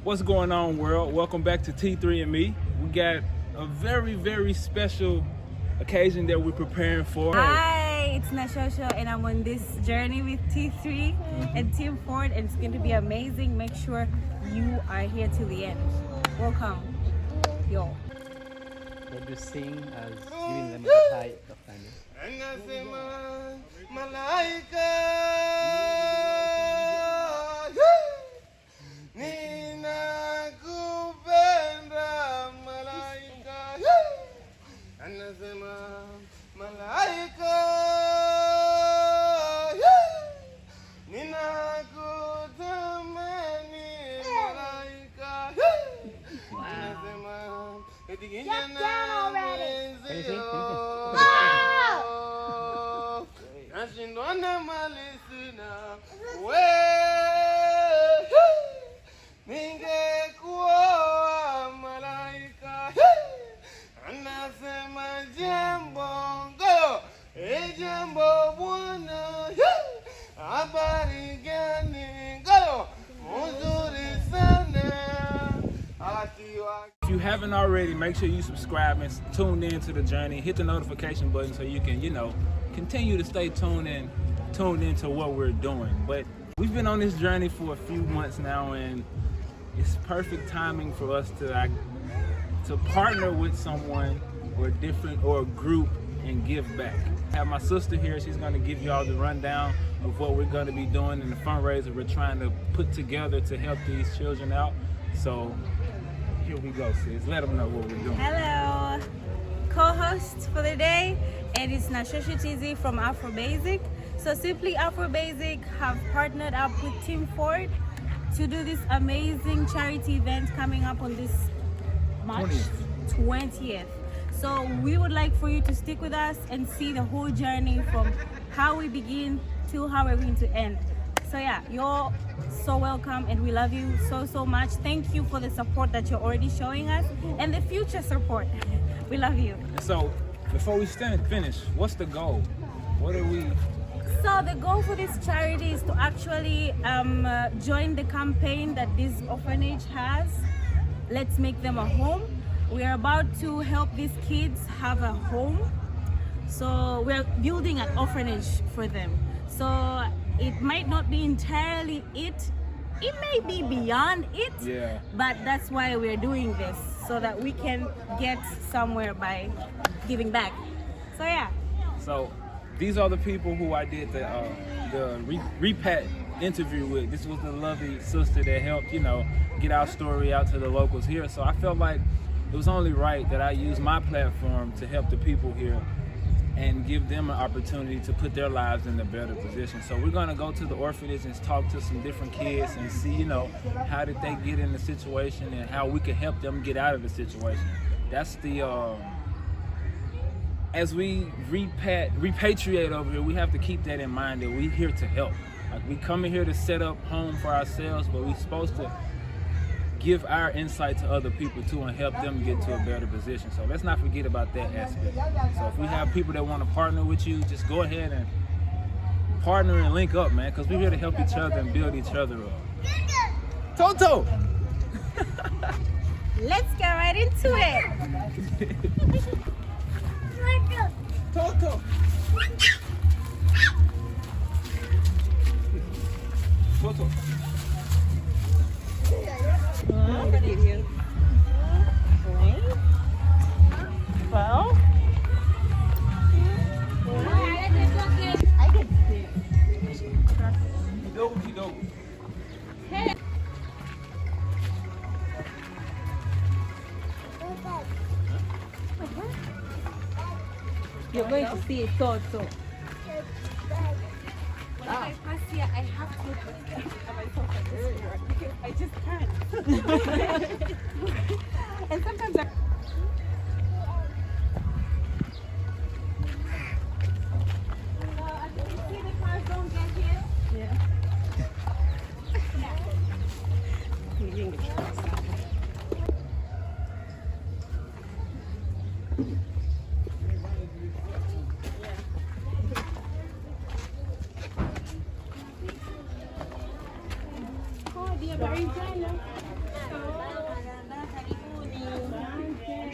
What's going on, world? Welcome back to T3 and Me. We got a very, very special occasion that we're preparing for. Hi, it's Nashosho and I'm on this journey with T3 and Team Ford, and it's going to be amazing. Make sure you are here till the end. Welcome. Yo. What you sing as giving them a type of kindness. Jump down already! Can you sing? If you haven't already, make sure you subscribe and tune in to the journey. Hit the notification button so you can, continue to stay tuned into what we're doing. But we've been on this journey for a few months now, and it's perfect timing for us to partner with someone or a group and give back. I have my sister here. She's going to give y'all the rundown of what we're going to be doing in the fundraiser we're trying to put together to help these children out. So here we go, sis. Let them know what we're doing. Hello. Co-host for the day, and it's Nashosho TZ from Afro Basic. So Simply Afro Basic have partnered up with Team Ford to do this amazing charity event coming up on this March 20th. So we would like for you to stick with us and see the whole journey from how we begin to how we're going to end. So yeah, you're so welcome and we love you so much. Thank you for the support that you're already showing us and the future support. We love you. So before we finish, what's the goal? What are we? So the goal for this charity is to actually join the campaign that this orphanage has. Let's make them a home. We are about to help these kids have a home. So we're building an orphanage for them. So it might not be entirely it. It may be beyond it. Yeah. But that's why we're doing this, so that we can get somewhere by giving back. So yeah. So these are the people who I did the Repat interview with. This was the lovely sister that helped, get our story out to the locals here. So I felt like it was only right that I use my platform to help the people here and give them an opportunity to put their lives in a better position. So we're gonna go to the orphanage and talk to some different kids and see, how did they get in the situation and how we can help them get out of the situation. That's the, as we repatriate over here, we have to keep that in mind, that we're here to help. Like, we come in here to set up home for ourselves, but we're supposed to give our insight to other people too and help them get to a better position. So let's not forget about that aspect. So if we have people that want to partner with you, just go ahead and partner and link up, man, because we're here to help each other and build each other up. Toto! Let's get right into it. Toto! Toto! Well, You're going to see it Toto. if I pass here, I have to because I just can't. And sometimes I... see the cars don't get here. Yeah. Oh, dear, very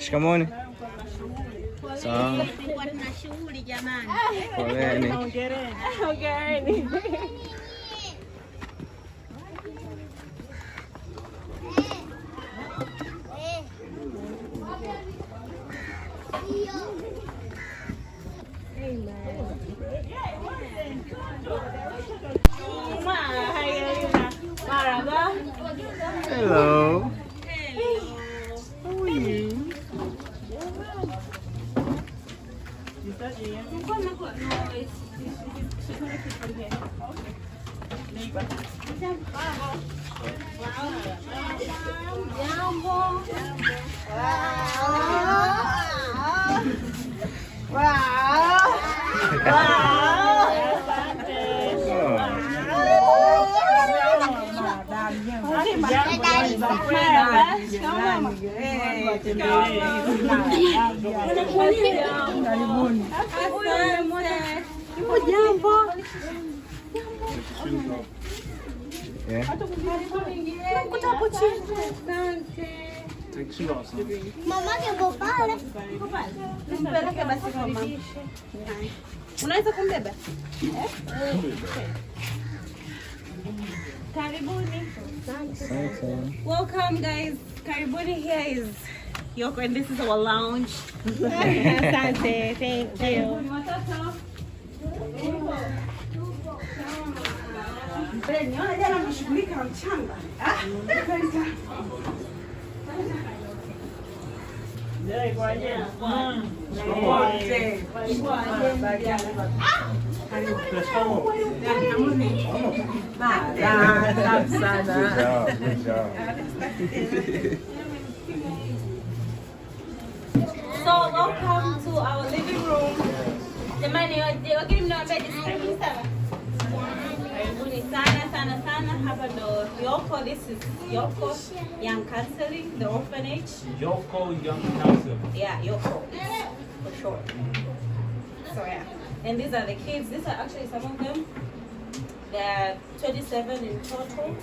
Shikamoni. Sawa. Poleni. Hello. How are you? Take shoe off, son. Mama yuko pale. Mpeleke basi kwa mama. Unaweza kumbeba? Karibuni. Welcome guys. Karibuni, here is YoCo and this is our lounge. Asante, thank you. Niona jana mshughulika na mchanga. Good job. So welcome to our living room. Jamani, wageni mnawaambia karibuni sana. Karibuni sana. Hapa ndo YoCo. This is YoCo Young Counseling, the orphanage. YoCo Young Counseling. Yeah, YoCo for short. So yeah, and these are the kids. These are actually some of them. There are 27 in total.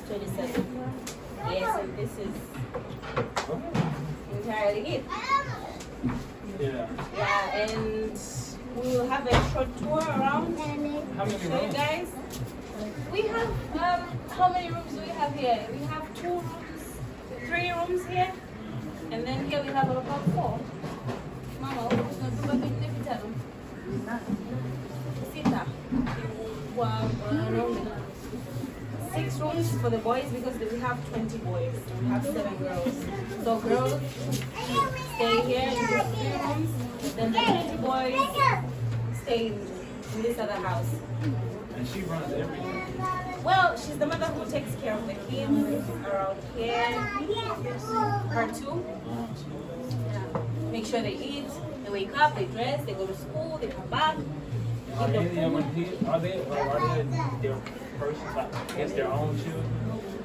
27. Yes, and this is entirely it. Yeah. Yeah, and we will have a short tour around. How many Show you rooms? guys. We have how many rooms do we have here? We have 2 rooms, 3 rooms here, and then here we have about 4. Mama, Sita. 6 rooms for the boys because we have 20 boys. We have 7 girls. So girls stay here in these 3 rooms. Then the 20 boys stay in this other house. And she runs everything. Well, she's the mother who takes care of the kids around here. Her too. Yeah. Make sure they eat, they wake up, they dress, they go to school, they come back. Are any of them here? Are they their persons? Like, I guess their own children?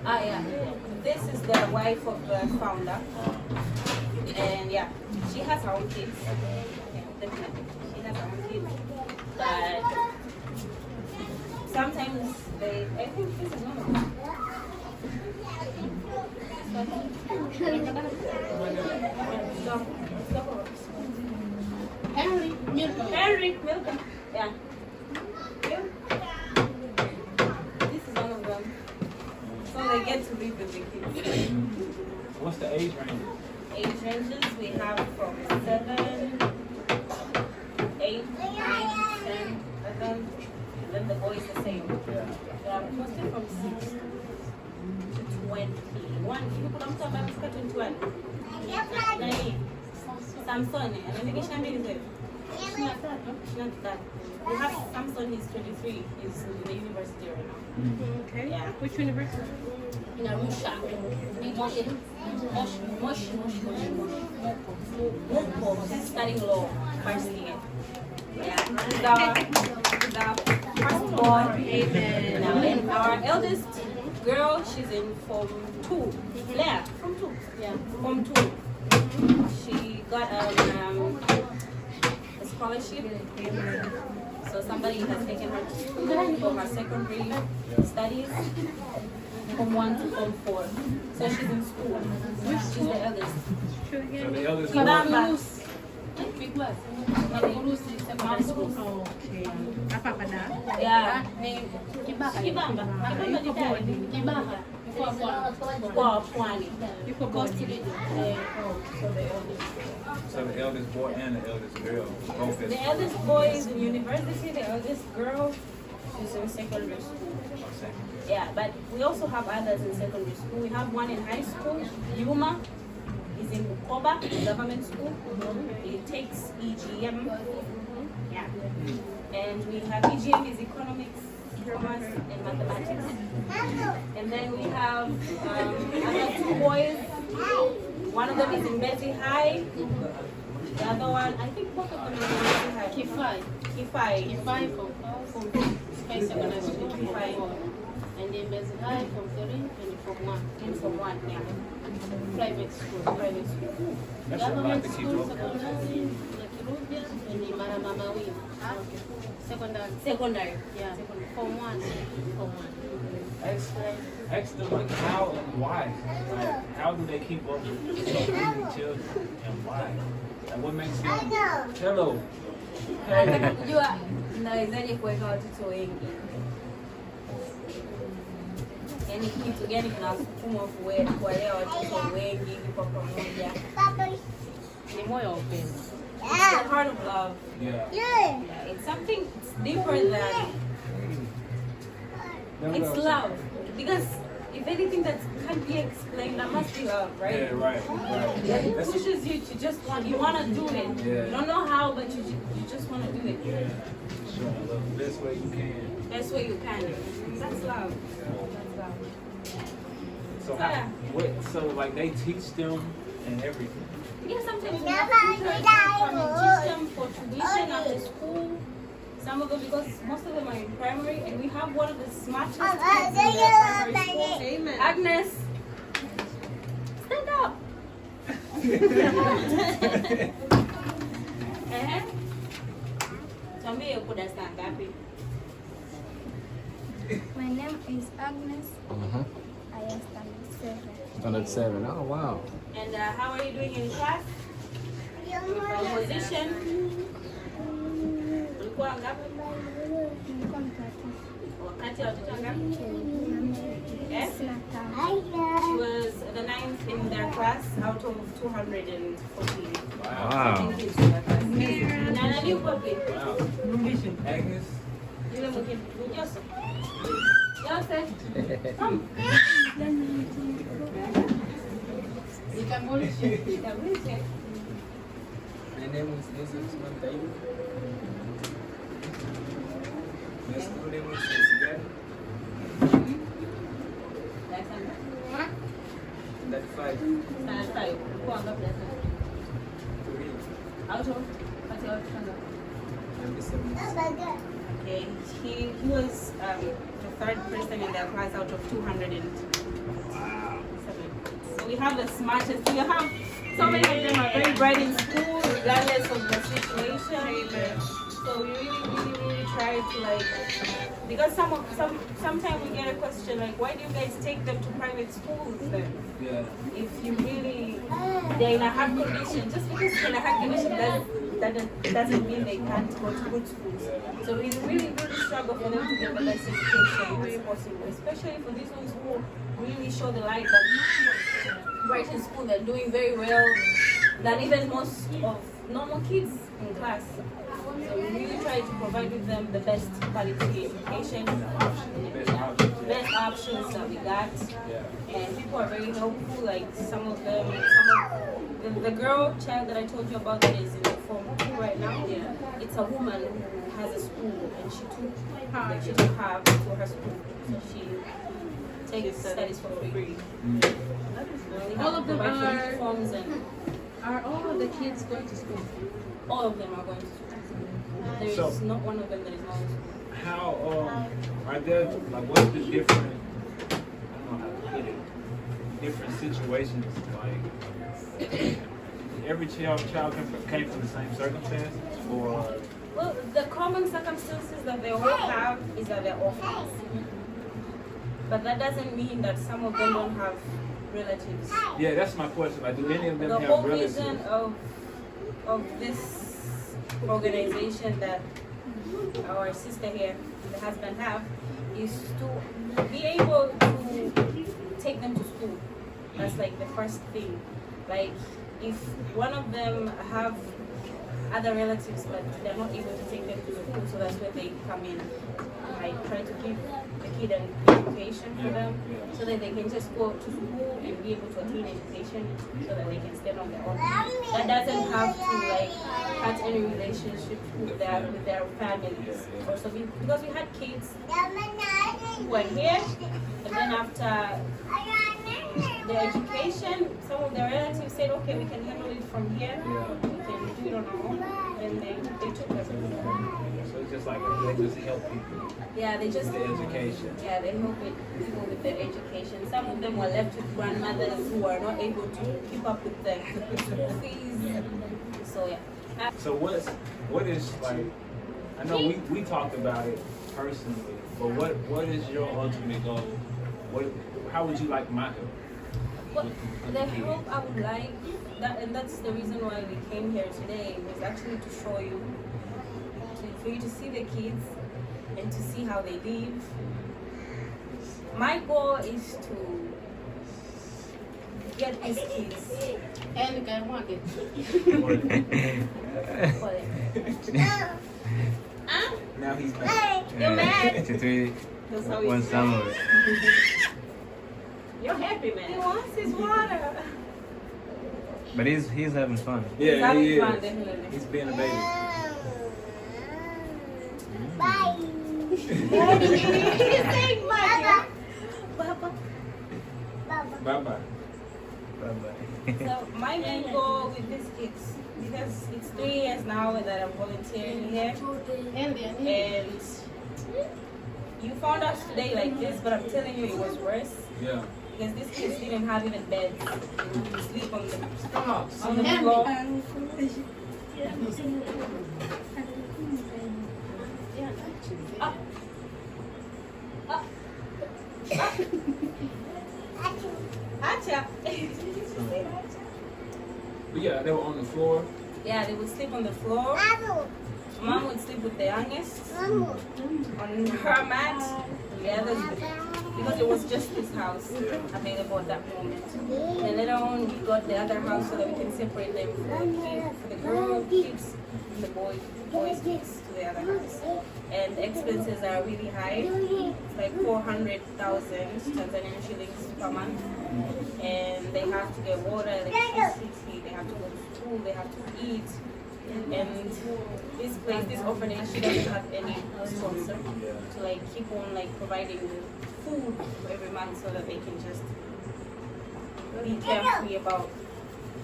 Yeah. This is the wife of the founder. And yeah, she has her own kids. Yeah, definitely. She has her own kids. But sometimes I think this is one of them. Henry, welcome. Yeah. This is one of them. So they get to live with the kids. What's the age range? Age ranges we have from 7, 8, 9, 10, 11, and then the boys the same. Yeah. They are posted from 6 to 21. You put on top of 21. Nani? Samson, anafikisha mbili sasa. We have Samson, he's 23. He's in the university right now. Okay. Yeah. Which university? In Arusha. Mosh. He's studying law, first year. Yeah. The firstborn. Amen. And our eldest girl, she's in Form 2. Blair, Form 2. Yeah, Form 2. She got a scholarship. So somebody has taken her for her secondary studies. from 1 to form 4. So she's in school. She's the eldest. So the eldest Kibamba. Big class. Secondary school. Okay. Apa pada? Yeah. Kibaka. Kibamba. Kibaka. Kwa Pwani. Yuko boarding. So the eldest boy and the eldest girl both The at eldest boy is in university, the eldest girl is in secondary school. Yeah, but we also have others in secondary school. We have one in high school, Yuma. Is in Bukoba, government school. It takes EGM. Yeah. And we have EGM is economics, commerce, and mathematics. And then we have other 2 boys. One of them is in Betsy High. The other one, I think both of them are in Betsy High. Kifai. From Space Secondary School. Kifai. And then there's high from 3 and from 1. And from 1, yeah. Private school. Private school. That's a lot Government to keep school, up. secondary, Nakirubia, and the Maramamawi. Secondary. Secondary. Yeah. From 1. From 1. Ask them like how and why. Like, how do they keep up with so many children and why? Like what makes them hello. Hey. Unajua nawezaje kuweka watoto wengi? Yaani kitu gani kinasukuma kuwalea watoto wengi kwa pamoja? Ni moyo wa upendo. It's the heart of love. Yeah. Yeah, it's something it's deeper than it's love. Because if anything that can't be explained, that must be love, right? Yeah, right. That it That's pushes you to just you want to do it. Yeah. You don't know how, but you just want to do it. yeah. Sure. The best way you can. That's what you can. That's love. That's love. So how, so like they teach them and everything. Yeah, sometimes we have teachers that come and teach them for tuition after school. Some of them, because most of them are in primary, and we have one of the smartest kids in the primary school. Amen. Agnes, stand up. Tuambie uko darasa ngapi? My name is Agnes. I am standard 7. Standard 7. Oh, wow. And how are you doing in class? Composition. Ulikuwa ngapi? Nilikuwa mtatu. Wakati wa watoto ngapi? Yes? Sina tano. She was the 9th in their class out of 214. Wow. Na nani uko wapi? Wow. Agnes. Yule mwingine. Joseph. Joseph. Come. Nitambulishe. Jitambulishe. My name is Untitled. My school name is Salaam. Darasa ngapi? That 5. Standard 5. Ulikuwa ngapi darasa? 3. Out of kati ya watoto ngapi? I'm the 7th. Okay, he was the 3rd person in their class out of 207. So we have the smartest. We have so many of them are very bright in school, regardless of the situation. So we really try to like, because sometimes we get a question like, why do you guys take them to private schools then? Yeah. If you really they're in a hard condition, just because they're in a hard condition doesn't mean they can't go to good schools. So we really struggle for them to get the best education as possible, especially for these ones who really show the light that right in school they're doing very well than even most of normal kids in class. So we really try to provide with them the best quality education, best options that we got. And people are very helpful. Like some of the girl child that I told you about that is in Form 2 right now. Yeah, it's a woman who has a school, and she took her to her school, so she takes studies for free. All of them are. Forms and Are all of the kids going to school? all of them are going to school. There is So- not one of them that is not in school. How are there like what's the different I don't know how to put it, different situations like every child came from the same circumstances or Well, the common circumstances that they all have is that they're orphans. but that doesn't mean that some of them don't have relatives. Yeah, that's my question. Like, do any of them The have whole relatives? reason of this organization that our sister here, the husband have, is to be able to take them to school. That's like the first thing. Like, if one of them have other relatives but they're not able to take them to school, so that's where they come in. I try to give the kid an education for them, so that they can just go to school and be able to attain education, so that they can stand on their own. That doesn't have to like cut any relationship with their families. Also, because we had kids who were here, and then after the education, some of their relatives said, okay, we can handle it from here, we can do it on our own, and they took us. So it's just like they just help people. Yeah, they just with the education. Yeah, they help people with their education. Some of them were left with grandmothers who were not able to keep up with the school fees. So yeah. So what is like? I know we talked about it personally, but what is your ultimate goal? How would you like my help? Well, the help I would like, and that's the reason why we came here today, was actually to show you, for you to see the kids and to see how they live. My goal is to get these kids. And I want it. Now he's back. You're mad? That's how he one said. summer. You're happy, man. He wants his water. But he's having fun. Yeah, having he is. fun, definitely. He's being a baby. Bye. He's saying bye. Baba. Bye bye. Bye-bye. So my main goal with these kids, because it's 3 years now that I'm volunteering here, and you found us today like this, but I'm telling you it was worse. Yeah. Because these kids didn't have even beds. They would sleep on the floor. Up. Up. Up. Acha. But yeah, they were on the floor. Yeah, they would sleep on the floor. Mom would sleep with the youngest on her mat. The others, because it was just this house available at that moment. And later on, we got the other house so that we can separate them for the girl kids and the boys kids to the other house. And the expenses are really high. It's like 400,000 Tanzanian shillings per month. And they have to get water, electricity, they have to go to school, they have to eat. And this place, this orphanage, she doesn't have any sponsor to like keep on like providing food every month so that they can just be carefree about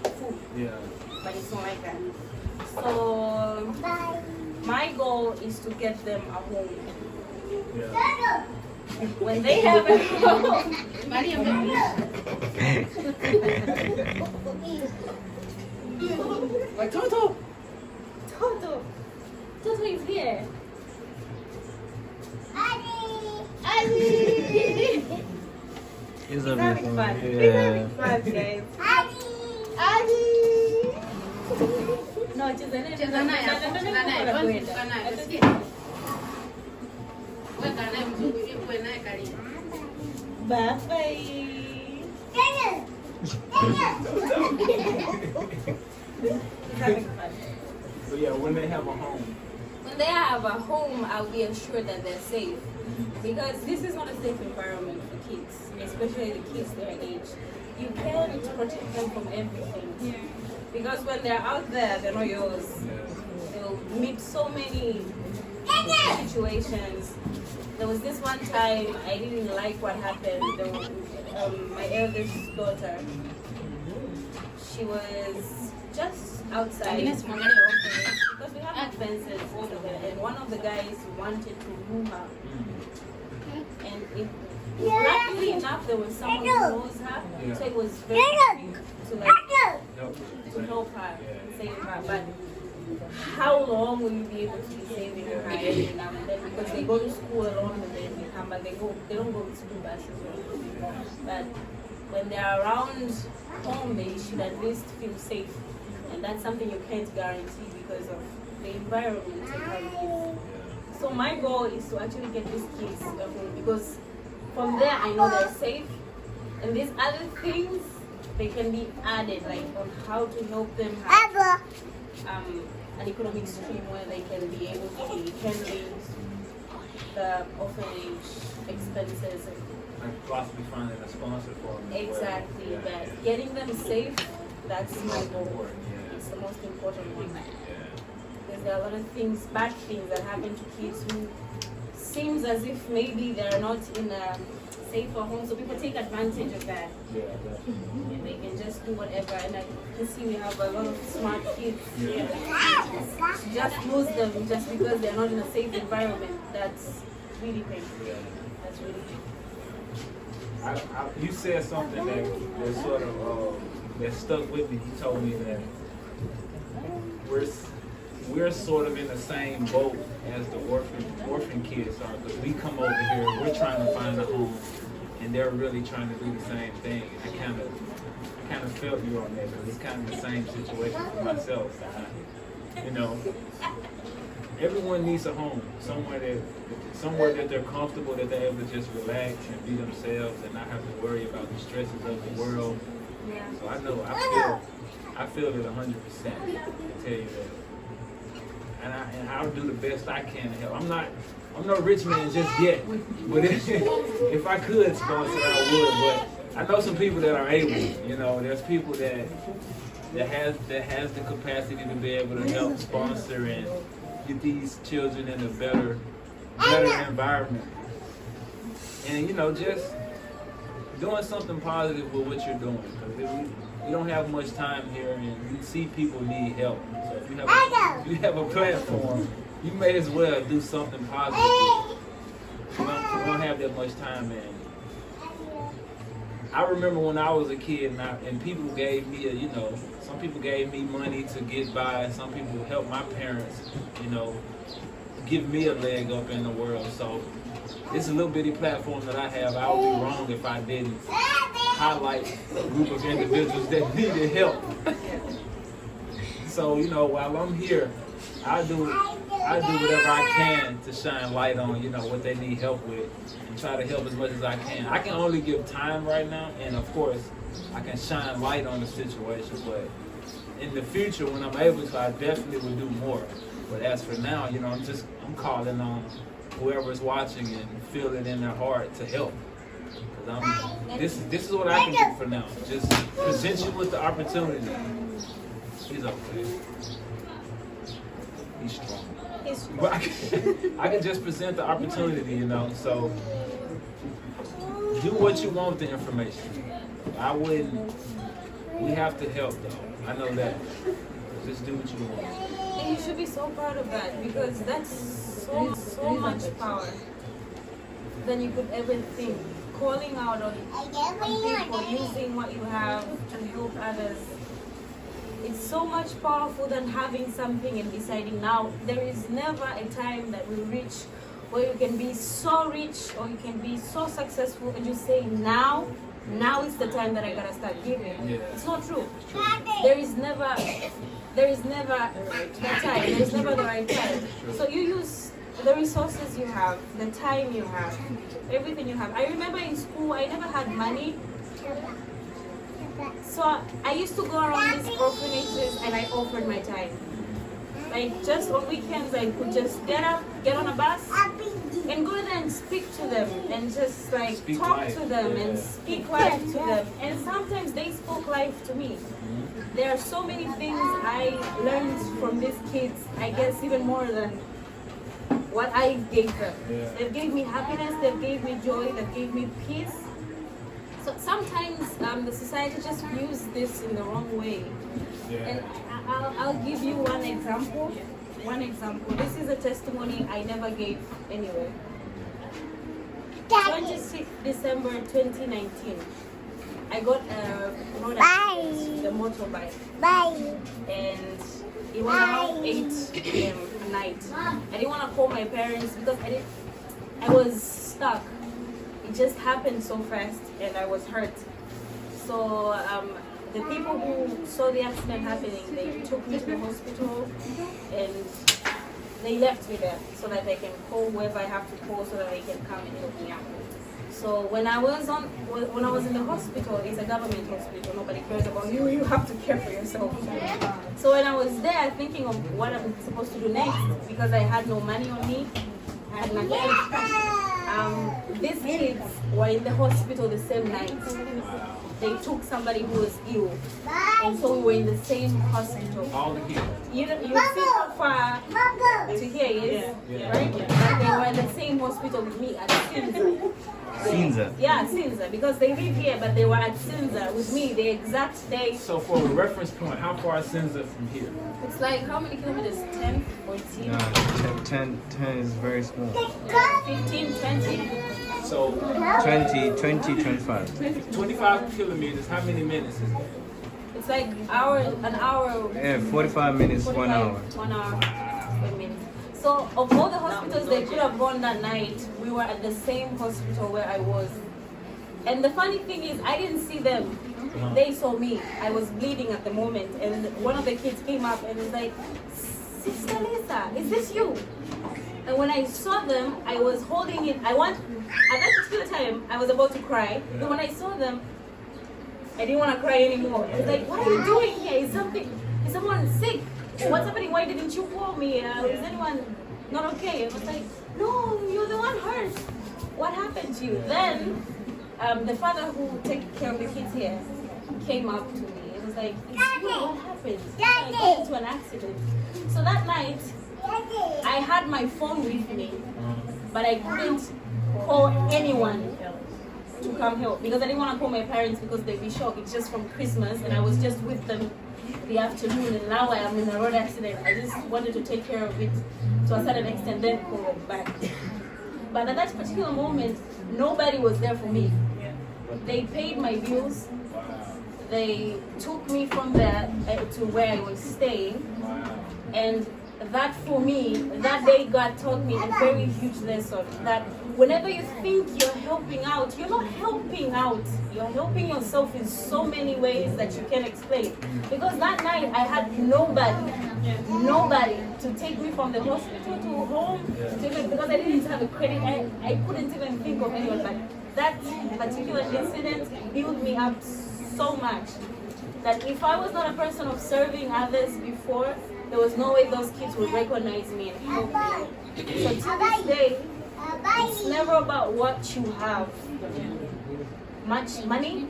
food. Yeah. But it's not like that. So my goal is to get them a home. Yeah. When they have a home, Like Toto. Toto is here. He's He's having fun. He's Yeah. having fun, guys. No, Cheza naye hapo, cheza naye, cheza naye, usikie. Weka naye mzungukie, uwe naye karibu. Bye-bye. He's having fun. So yeah, when they have a home. When they have a home, I'll be assured that they're safe. Because this is not a safe environment for kids, especially the kids their age. You can't protect them from everything. Because when they're out there, they're not yours. They'll meet so many situations. There was this one time I didn't like what happened. There was, my eldest daughter, she was just outside. Because we have no fences over there, and one of the guys wanted to move her. And luckily enough, there was someone who knows her, so it was very quick to like to help her, save her. But how long will you be able to be saving your high every now and then? Because they go to school alone and then they come back. They don't go to school buses or anything. But when they're around home, they should at least feel safe. And that's something you can't guarantee because of the environment you have kids. So my goal is to actually get these kids because from there I know they're safe. And these other things, they can be added, like on how to help them have an economic stream where they can be able to be handling the orphanage expenses. Like possibly finding a sponsor for them. Exactly, Yeah. but getting them safe, that's my goal. Yeah. It's the most important one. Yeah. Because there are a lot of things, bad things that happen to kids who seems as if maybe they're not in a safer home, so people take advantage of that. Yeah, definitely. And they can just do whatever, and I can see we have a lot of smart kids. Yeah. Just lose them just because they're not in a safe environment. That's really painful. Yeah. That's really painful. You said something that sort of that stuck with me. You told me that we're sort of in the same boat as the orphan kids are, because we come over here, we're trying to find a home, and they're really trying to do the same thing. I kind of felt you on that, because it's kind of the same situation for myself. You know, everyone needs a home, somewhere that they're comfortable, that they're able to just relax and be themselves and not have to worry about the stresses of the world. Yeah. So I feel it 100%. I tell you that. And I'll do the best I can to help. I'm no rich man just yet, but if I could sponsor, I would. But I know some people that are able. You know, there's people that has the capacity to be able to help sponsor and get these children in a better environment. And you know, just doing something positive with what you're doing, because we don't have much time here, and you see people need help. So if you have a platform, you may as well do something positive. We don't have that much time, and I remember when I was a kid, and people gave me some people gave me money to get by, and some people helped my parents, give me a leg up in the world. So this a little bitty platform that I have. I would be wrong if I didn't highlight a group of individuals that needed help. So, while I'm here, I do whatever I can to shine light on, what they need help with, and try to help as much as I can. I can only give time right now, and of course, I can shine light on the situation, but in the future, when I'm able to, I definitely will do more. But as for now, I'm calling on whoever's watching and feel it in their heart to help. This is what I can do for now. Just present you with the opportunity. He's okay. He's strong. But I can just present the opportunity, So do what you want with the information. I wouldn't. We have to help, though. I know that. Just do what you want. And you should be so proud of that, because that's so much power than you could ever think. Calling out on people, using what you have to help others. It's so much powerful than having something and deciding now. There is never a time that will reach where you can be so rich or you can be so successful and you say now is the time that I gotta start giving. Yeah. It's not true. There is never that time. There is never the right time. So you use the resources you have, the time you have, everything you have. I remember in school, I never had money. So I used to go around these orphanages and I offered my time. Like just on weekends, I could just get up, get on a bus, and go there and speak to them and just talk to them and speak life to them. And sometimes they spoke life to me. There are so many things I learned from these kids, I guess even more than what I gave them. Yeah. They gave me happiness, they gave me joy, they gave me peace. So sometimes the society just views this in the wrong way. Yeah. And I'll give you one example. This is a testimony I never gave anywhere. 26th December 2019. I got a product, the motorbike. Bye. And it was around 8 p.m. night. I didn't want to call my parents because I was stuck. It just happened so fast and I was hurt. So the people who saw the accident happening, they took me to the hospital and they left me there so that they can call whoever I have to call so that they can come and help me out. So when I was in the hospital, it's a government hospital, nobody cares about you, you have to care for yourself. So when I was there thinking of what I'm supposed to do next, because I had no money on me, I had nothing. These kids were in the hospital the same night. They took somebody who was ill, and so we were in the same hospital. All the kids. You see how far to here is, right? But they were in the same hospital with me at Sinza. Sinza. Yeah, Sinza, because they live here, but they were at Sinza with me the exact day. So for a reference point, how far is Sinza from here? It's like, how many kilometers? 10, 14? No, 10 is very small. 15, 20? So 20, 25. 25 kilometers, how many minutes is that? It's like an hour. Yeah, 45 minutes, 1 hour. 1 hour, 1 minute. So of all the hospitals they could have gone that night, we were at the same hospital where I was. And the funny thing is, I didn't see them. They saw me. I was bleeding at the moment, and one of the kids came up and was like, "Sister Lisa, is this you?" And when I saw them, I was holding it. At that particular time, I was about to cry. But when I saw them, I didn't want to cry anymore. I was like, "What are you doing here? Is someone sick? What's happening? Why didn't you call me? Is anyone not okay?" I was like, "No, you're the one hurt. What happened to you?" Then the father who takes care of the kids here came up to me. It was like, "It's you. What happened?" I got into an accident. So that night, I had my phone with me, but I couldn't call anyone to come help because I didn't want to call my parents because they'd be shocked. It's just from Christmas and I was just with them the afternoon, and now I am in a road accident. I just wanted to take care of it to a certain extent, then go back. But at that particular moment, nobody was there for me. They paid my bills. They took me from there to where I was staying, and that for me, that day God taught me a very huge lesson that whenever you think you're helping out, you're not helping out. You're helping yourself in so many ways that you can't explain. Because that night I had nobody to take me from the hospital to home, because I didn't have a credit. I couldn't even think of anyone. But that particular incident built me up so much that if I was not a person of serving others before, there was no way those kids would recognize me and help me. So to this day, it's never about what you have. Much money,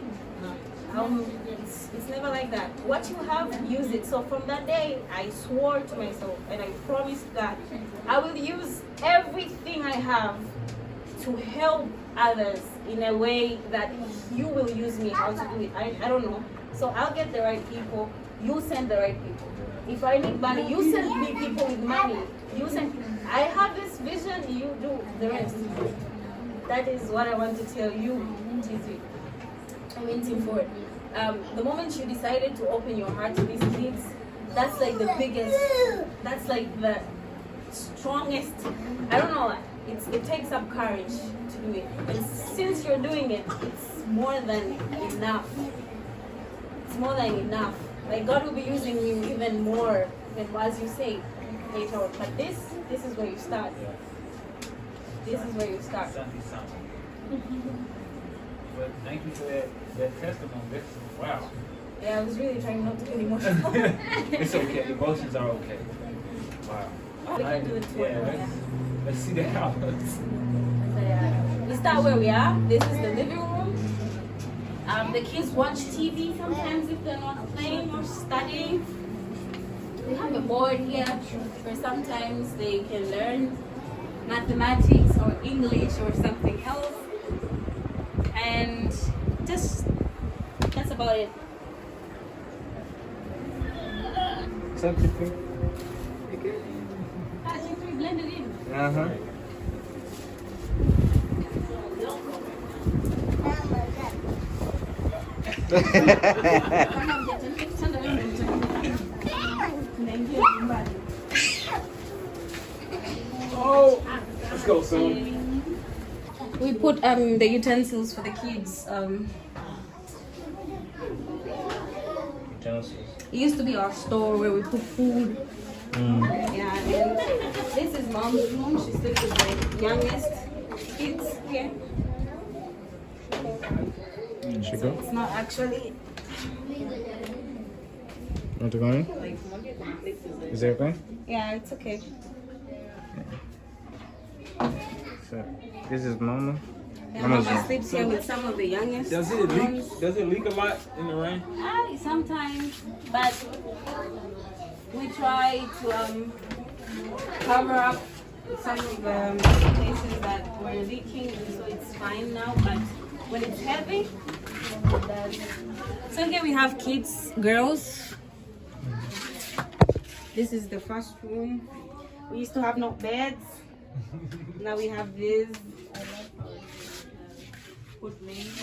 it's never like that. What you have, use it. So from that day, I swore to myself and I promised God, I will use everything I have to help others in a way that you will use me how to do it. I don't know. So I'll get the right people. You send the right people. If I need money, you send me people with money. I have this vision, you do the rest. That is what I want to tell you, Tizi. I mean, Team Ford. The moment you decided to open your heart to these kids, that's like the biggest, that's like the strongest, I don't know, it takes up courage to do it. And since you're doing it, it's more than enough. It's more than enough. Like God will be using you even more than as you say later on. But this is where you start. This is where you start. But thank you for that testimony. Wow. Yeah, I was really trying not to get emotional. It's okay. Emotions are okay. Wow. We can do the tour. Yeah, let's see the house. So, yeah. We start where we are. This is the living room. The kids watch TV sometimes if they're not playing or studying. We have a board here where sometimes they can learn mathematics or English or something else. And just, that's about it. Something. We blend it in. Uh-huh. Oh, let's go, son. We put the utensils for the kids. It used to be our store where we put food. Yeah, and this is mom's room. She sleeps with the youngest kids here. It's not actually Want to go in? like. Is it okay? Yeah, it's okay. So, this is Mama. Yeah, Mama's Mama room. sleeps here with some of the youngest. Does it leak? Does it leak a lot in the rain? Sometimes, but we try to cover up some of the places that were leaking, so it's fine now. But when it's heavy, it does. So here we have kids, girls. This is the first room. We used to have no beds. Now we have this. Put names.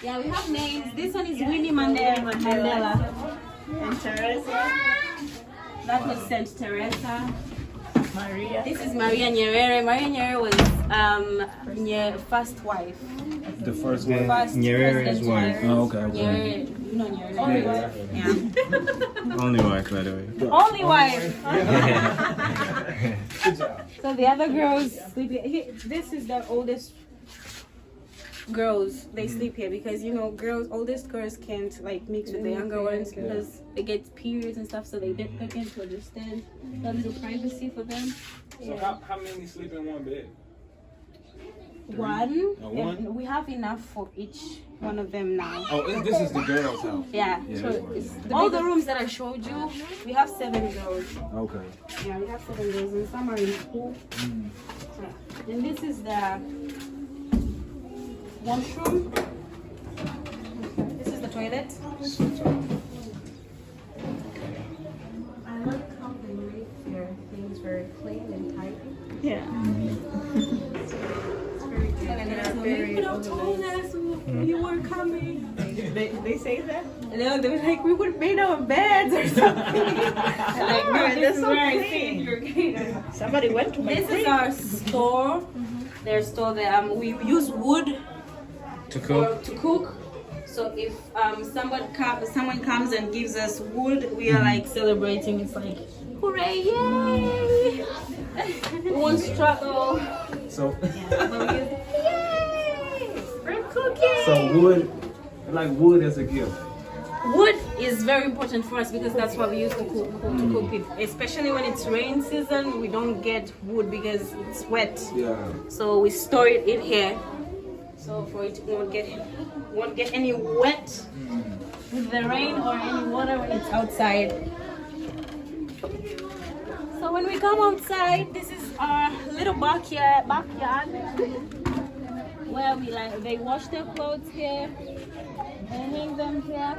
Yeah, we have names. This one is Winnie Mandela. And Teresa. That was Saint Teresa. Maria. This is Maria Nyerere. Maria Nyerere was first wife. The first one. First Nyerere's president's wife. Oh, okay. Nyerere. No, Nyerere. Only wife. Yeah. Only wife, by the way. Only wife. So the other girls sleep here. This is the oldest girls. They sleep here because oldest girls can't like mix with the younger ones because they get periods and stuff. So they get to understand a little privacy for them. So how many sleep in one bed? One. One? And we have enough for each one of them now. Oh, this is the girls' house. Yeah. So it's all the rooms that I showed you, we have 7 girls. Okay. Yeah, we have 7 girls and some are in school. Yeah. And this is the washroom. This is the toilet. I like how they make their things very clean and tidy. Yeah. You could have told us you were coming. They say that? No, they were like, we would have made our beds or something. Like, no, this is where I stayed your cater. Somebody went to my This is our store. Their store there. We use wood To cook? to cook. So if someone comes and gives us wood, we are like celebrating. It's like, hooray, yay! We won't struggle. So, Yay! We're cooking! so wood as a gift. Wood is very important for us because that's what we use to cook with. Especially when it's rain season, we don't get wood because it's wet. Yeah. So we store it in here. So for it won't get any wet with the rain or any water when it's outside. So when we come outside, this is our little backyard where they wash their clothes here and hang them here.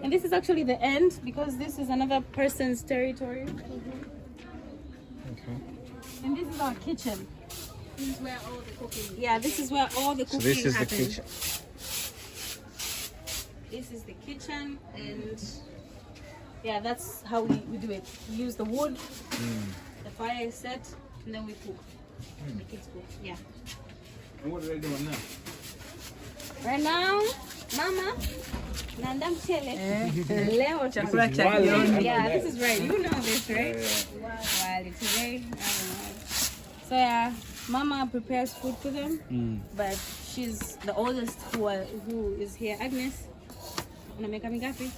And this is actually the end because this is another person's territory. Okay. And this is our kitchen. This is where all the cooking. Yeah, this is where all the cooking So this is happens. the kitchen. This is the kitchen, and yeah, that's how we do it. We use the wood, the fire is set, and then we cook. The kids cook. Yeah. And what are they doing now? Right now, Mama, Nanda mchele. Leo chakula cha jioni. Yeah, this is right. You know this, right? Well, today, I don't know. So yeah, Mama prepares food for them, but she's the oldest who is here. Agnes, unameka mingapi?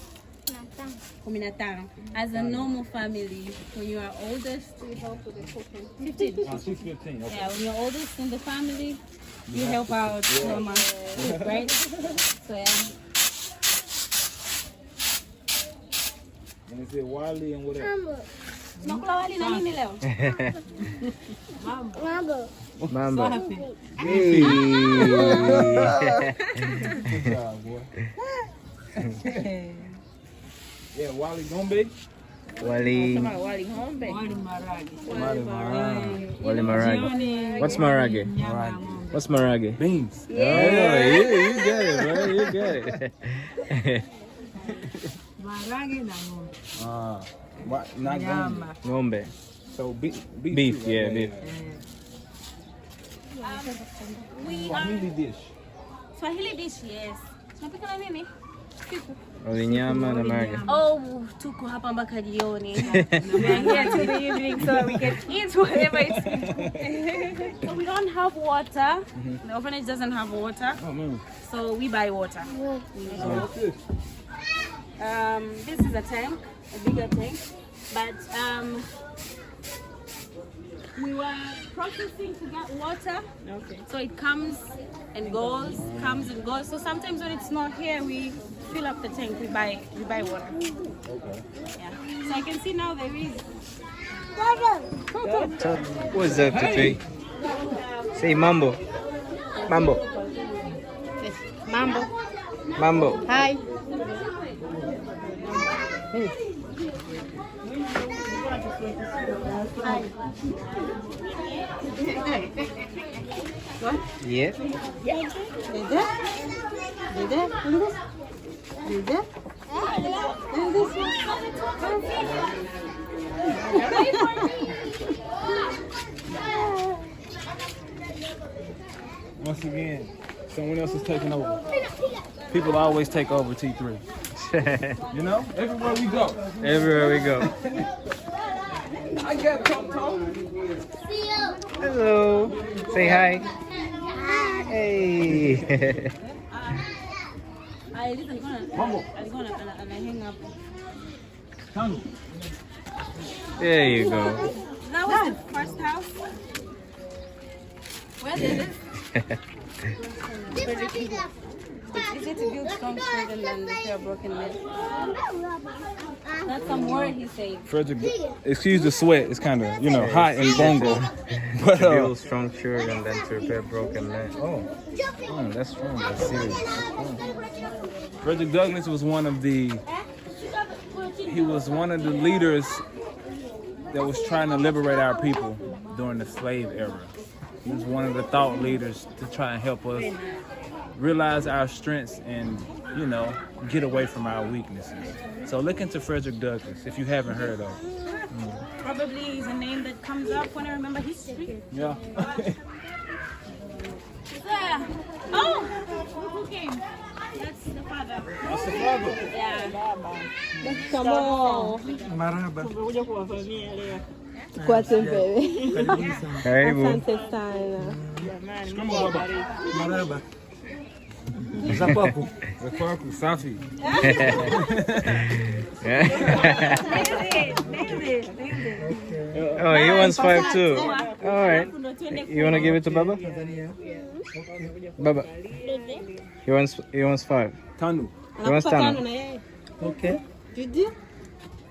15. As a normal family, when you are oldest, you help with the cooking. 15. She's 15. Okay. Yeah, when you're oldest in the family, you help out Mama, right? So yeah. And is it Wally and whatever? Tunakula wali na nini leo? Mambo. Good job, boy. Yeah, Wally Gombe. Wali. Wali ng'ombe. Wali marage. What's marage? What's marage? Beans. Yeah. Oh, you get it, bro. You get it. Marage na ng'ombe. Not Gombe. Ng'ombe. So beef, Yeah, beef. We are Swahili dish. Swahili dish, yes. Tunapika na nini? Siku. Walinyama na maga. Oh, tuko hapa mpaka jioni. We are here till the evening so we can eat whatever it's So we don't have water. The orphanage doesn't have water. Oh man. So we buy water. What's this? This is a tank, a bigger tank. But we were processing to get water. Okay. So it comes and goes. So sometimes when it's not here, we fill up the tank. We buy water. Okay. Yeah. So I can see now there is. What's up, Tupi? Say mambo. Mambo. Mambo. Mambo. Hi. Yeah. Once again, someone else is taking over. People always take over T3. You know, everywhere we go. Everywhere we go. I got Toto. Hello. Say hi. Hey. Mambo. hang up. Tango. There you go. That was the first house. Where is it? It's easier to build strong children than repair broken men. That's some word he said. Frederick, excuse the sweat. It's kind of, hot and bongo. But To build strong children than to repair broken men. Oh, that's strong. That's serious. That's strong. Frederick Douglass was one of the leaders that was trying to liberate our people during the slave era. He was one of the thought leaders to try and help us realize our strengths and, get away from our weaknesses. So look into Frederick Douglass if you haven't heard of him. Probably is a name that comes up when I remember history. Yeah. Yeah. Oh, who came? That's the father. That's the father. Yeah. Marhaba. Tumekuja kuwavamia leo. Kwa tembele. Karibu. Asante sana. Jamani, Come Mungu on, awabariki. Marhaba. Za kwako. The father, Safi. Oh, he wants 5 too. All right. You want to give it to Baba? Baba. He wants 5. Tanu. He wants 10. Okay.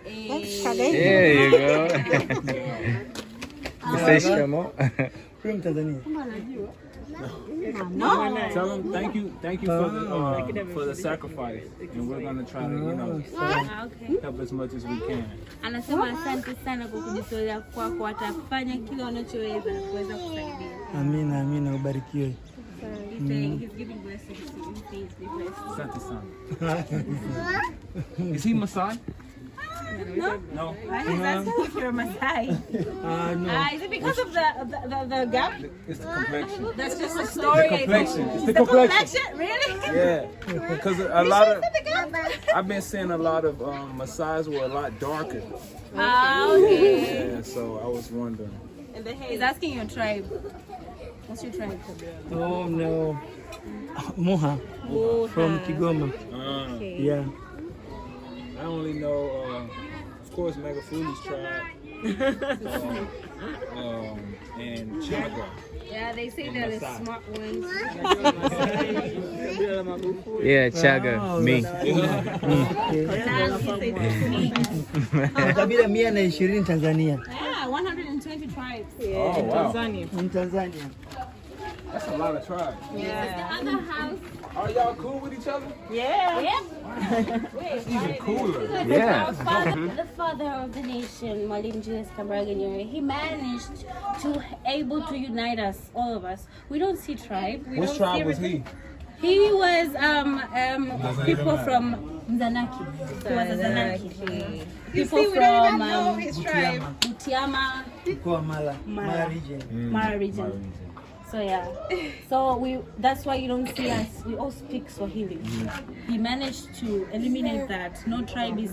There you go. Say shamo. From Tanzania. Tell him thank you for the sacrifice, and we're gonna try to help as much as we can. Anasema asante sana kwa kujitolea kwako, atafanya kile unachoweza kuweza kusaidia. Amina, amina, ubarikiwe. He's giving blessings to you. Please be blessed. Asante sana. Is he Maasai? No. Why is asking if you're a Maasai? No. Is it because of the gap? It's the complexion. That's just a story. The complexion. It's the The complexion. complexion? Really? Yeah, because I've been seeing a lot of Maasais were a lot darker. Okay. Yeah, so I was wondering. He's asking your tribe. What's your tribe? Oh, no. Moha. From Kigoma. Yeah. I only know, of course, Magafuli's tribe and Chaga. Yeah, they say they're the smart ones. Yeah, Chaga, me. Kabila 120 Tanzania. Yeah, 120 tribes. Oh, wow. In Tanzania. That's a lot of tribes. Yeah. The other house. Are y'all cool with each other? Yeah. That's even cooler. Yeah. The father of the nation, Mwalimu Julius Kambarage Nyerere, he managed to able to unite us, all of us. We don't see tribe. Which tribe was he? He was people from Mzanaki. He was a Zanaki. People from Butiama, Mara region. Mara region. So yeah, that's why you don't see us. We all speak Swahili. He managed to eliminate that. No tribe is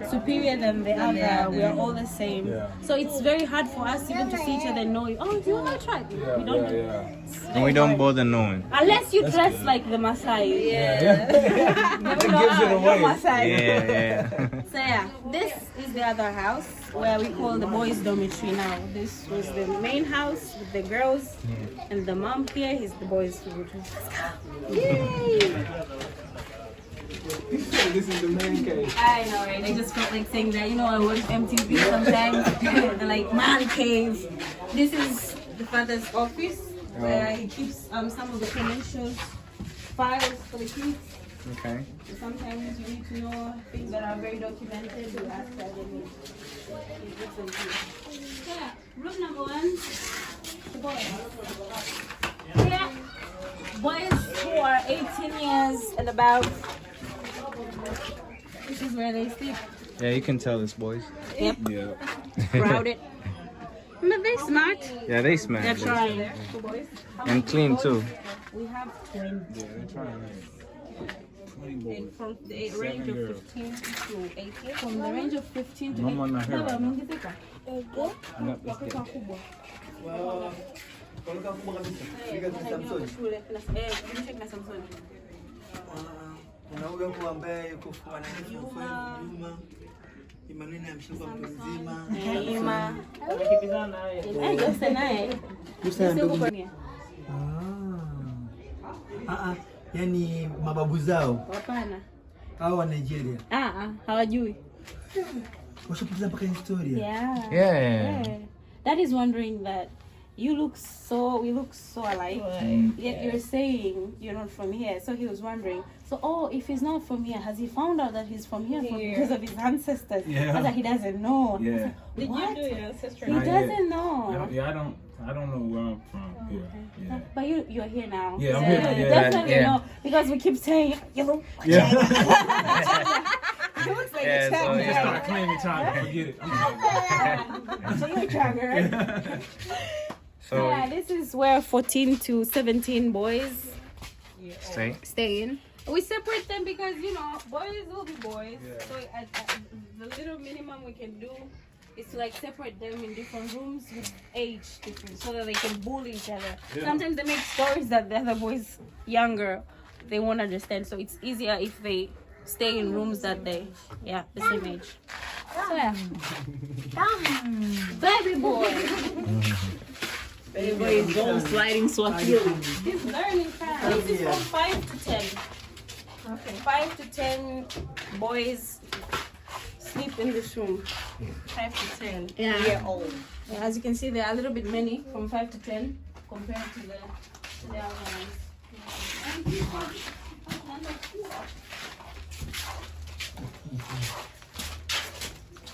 superior than the other. We are all the same. So it's very hard for us even to see each other and know, oh, do you know that tribe? We don't. And we don't bother knowing. Unless you dress like the Maasai. It gives it away. Yeah. So yeah, this is the other house where we call the Boys Dormitory now. This was the main house with the girls and the mom here is the boys' dormitory. Yay! This is the main cave. I know, right? I just felt like saying that. You know, I watch MTV sometimes. They're like, man cave. This is the father's office where he keeps some of the credentials, files for the kids. Okay. So sometimes you need to know things that are very documented. You ask that and yeah, room number 1, the boys. Yeah, boys who are 18 years and above. This is where they sleep. Yeah, you can tell it's boys. Yep. Yeah. Crowded. But they're smart. Yeah, they smell. They're trying. Boys. And clean too. We have 20. Yeah, they're trying. 20 boys. From the range of 15 to 18. From the range of 15 to 18. Mama na here. Kuna huyo hapo ambaye yuko Nyuma. Imanini amshika mtu mzima. Yani mababu zao. Hapana. Hao wa Nigeria. Hawajui. Washapita mpaka historia. Yeah. That is wondering that we look so alike. Yet you're saying you're not from here. So he was wondering. So, if he's not from here, has he found out that he's from here because of his ancestors? Yeah. That he doesn't know. Yeah. Did you do your ancestry? He Not doesn't yet. know. Yeah, I don't know where I'm from. Yeah. But you're here now. Yeah, I'm here now. You Yeah. definitely know because we keep saying you look. Yeah. He looks like a So child. Just start claiming time. Forget it. So you're a chugger. So Yeah, this is where 14 to 17 boys stay in. We separate them because, boys will be boys. So the little minimum we can do is to separate them in different rooms with age difference so that they can bully each other. Sometimes they make stories that the other boys younger, they won't understand. So it's easier if they stay in rooms that the same age. So yeah. Baby boy. Baby boy is going sliding Swahili. He's learning fast. This is from 5 to 10. Okay. 5 to 10 boys sleep in this room. 5 to 10 year old. Yeah, as you can see, there are a little bit many from 5 to 10 compared to the other ones.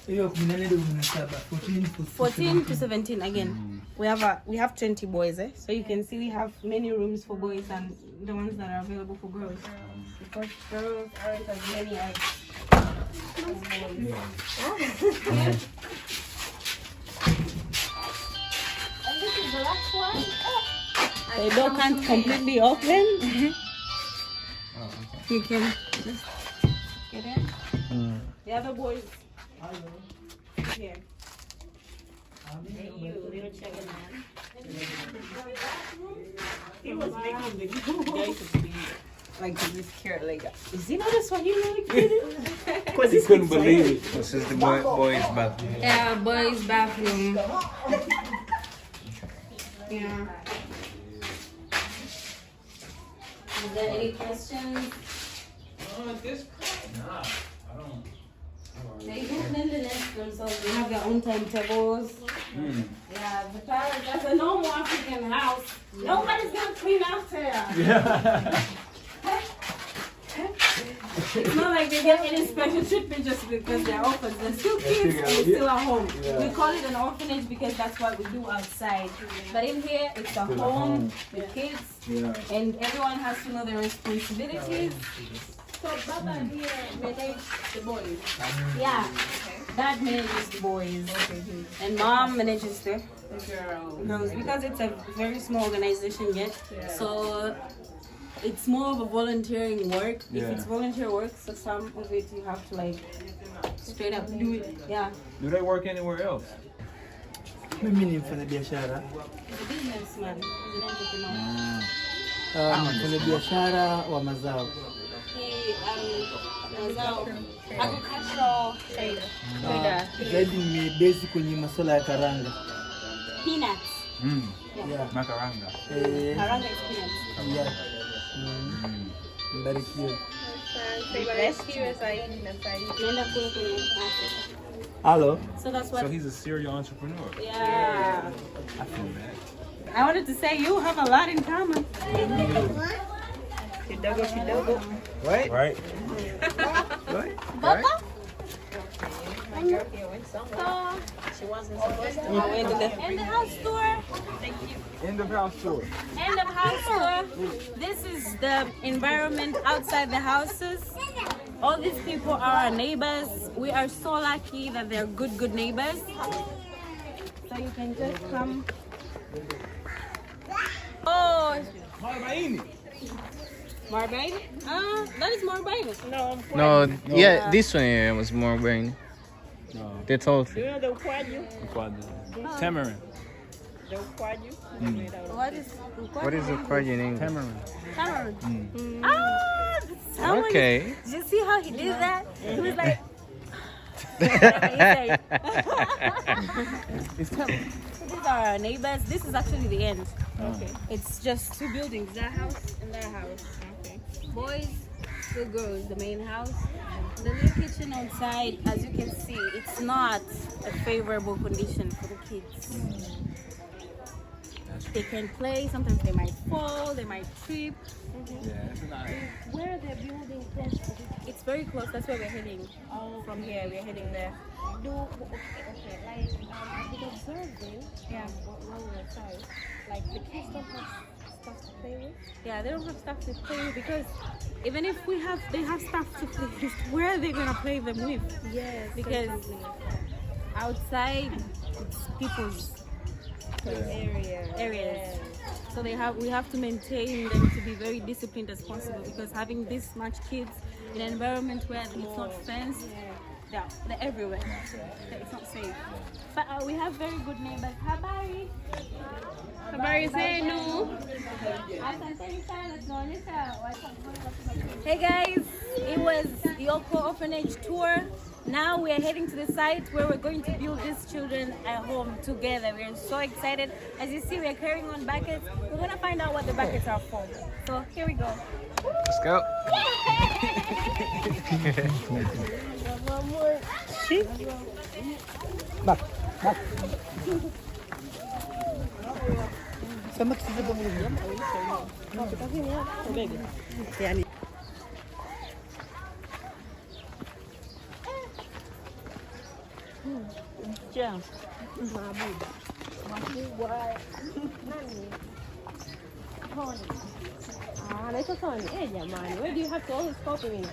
Hiyo 14 to 17 again. We have 20 boys, so you can see we have many rooms for boys and the ones that are available for girls. Because girls aren't as many as boys. And this is the last one. The door can't completely open. You can just get in. The other boys here. Hey, you little chicken man. He was making the guys to be like this carrot, like, is he not a Swahili kid? Because he couldn't believe it. this is the boys' bathroom. Yeah, boys' bathroom. Yeah. Is there any questions? They do cleanliness themselves. They have their own timetables. Yeah, the parents, that's a normal African house. Nobody's gonna clean after you. Yeah. It's not like they get any special treatment just because they're orphans. They're still kids and they're still at home. We call it an orphanage because that's what we do outside. But in here, it's a home with kids, and everyone has to know their responsibilities. So Baba here manages the boys. Yeah. Dad manages the boys. And Mom manages the girls. Because it's a very small organization yet. So it's more of a volunteering work. If it's volunteer work, so some of it you have to like straight up do it. Yeah. Do they work anywhere else? Mimi ni mfanyabiashara. He's a businessman. He's an entrepreneur. Mfanyabiashara wa mazao. Agricultural trader. Zaidi nimebezi kwenye masuala ya karanga. Peanuts. Makaranga. Karanga is peanuts. Yeah. Mbarikiwe. Hello. So that's what. So he's a serial entrepreneur. Yeah. I feel bad. I wanted to say you have a lot in common. Right? Right. Baba? And the house tour. End of house tour. End of house tour. This is the environment outside the houses. All these people are our neighbors. We are so lucky that they're good neighbors. So you can just come. Oh, Marbaine? That is Marbaine. No, yeah, this one here was more brain. No. They told You you. know the quadru? Tamarind. The quadru? What is the card in English? Tamarind. Tamarind. Ah, someone, Okay. did you see how he did that? He was like, It's tamarind. so these are our neighbors. This is actually the end. Okay. It's just two buildings, that house and that house. Okay. Boys, two girls, the main house. The little kitchen outside, as you can see, it's not a favorable condition for the kids. They can play, sometimes they might fall, they might trip. Yeah, it's nice. Where are they building close to this? It's very close, that's where we're heading. Oh, from here, we're heading there. I did observe them. Yeah. While we were outside, like the kids don't have stuff to play with. Yeah, they don't have stuff to play with because even if they have stuff to play with, where are they gonna play them with? Yes. Because outside it's people's areas. Yes. So we have to maintain them to be very disciplined as possible because having this much kids in an environment where it's not fenced, they're everywhere. It's not safe. But we have very good neighbors. Habari. Habari zenu. Hey guys, it was YoCo Orphanage tour. Now we are heading to the site where we're going to build these children a home together. We are so excited. As you see, we are carrying on buckets. We're gonna find out what the buckets are for. So here we go. Let's go. Back. Sama kita bangun. Yeah. Anaitwa Tony. Jamani, where do you have to always copy me?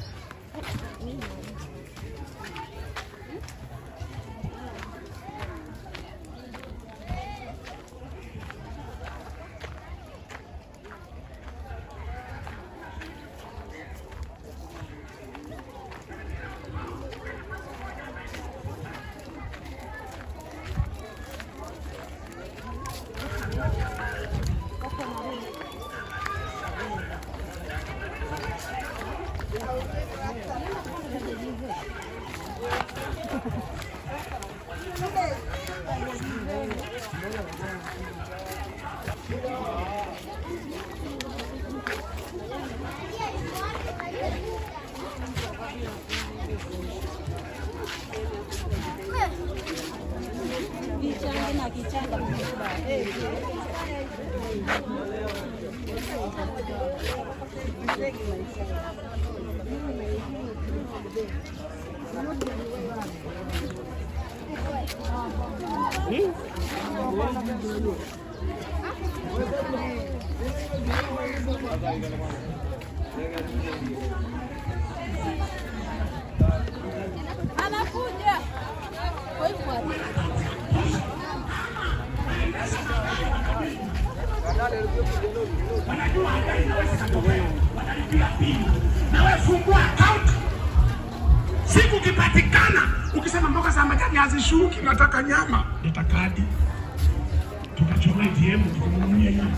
Nawe fungua account. Siku kipatikana ukisema mboga za majani hazishuki, nataka nyama, leta kadi. Tukachoma ATM tukamnunulia nyama.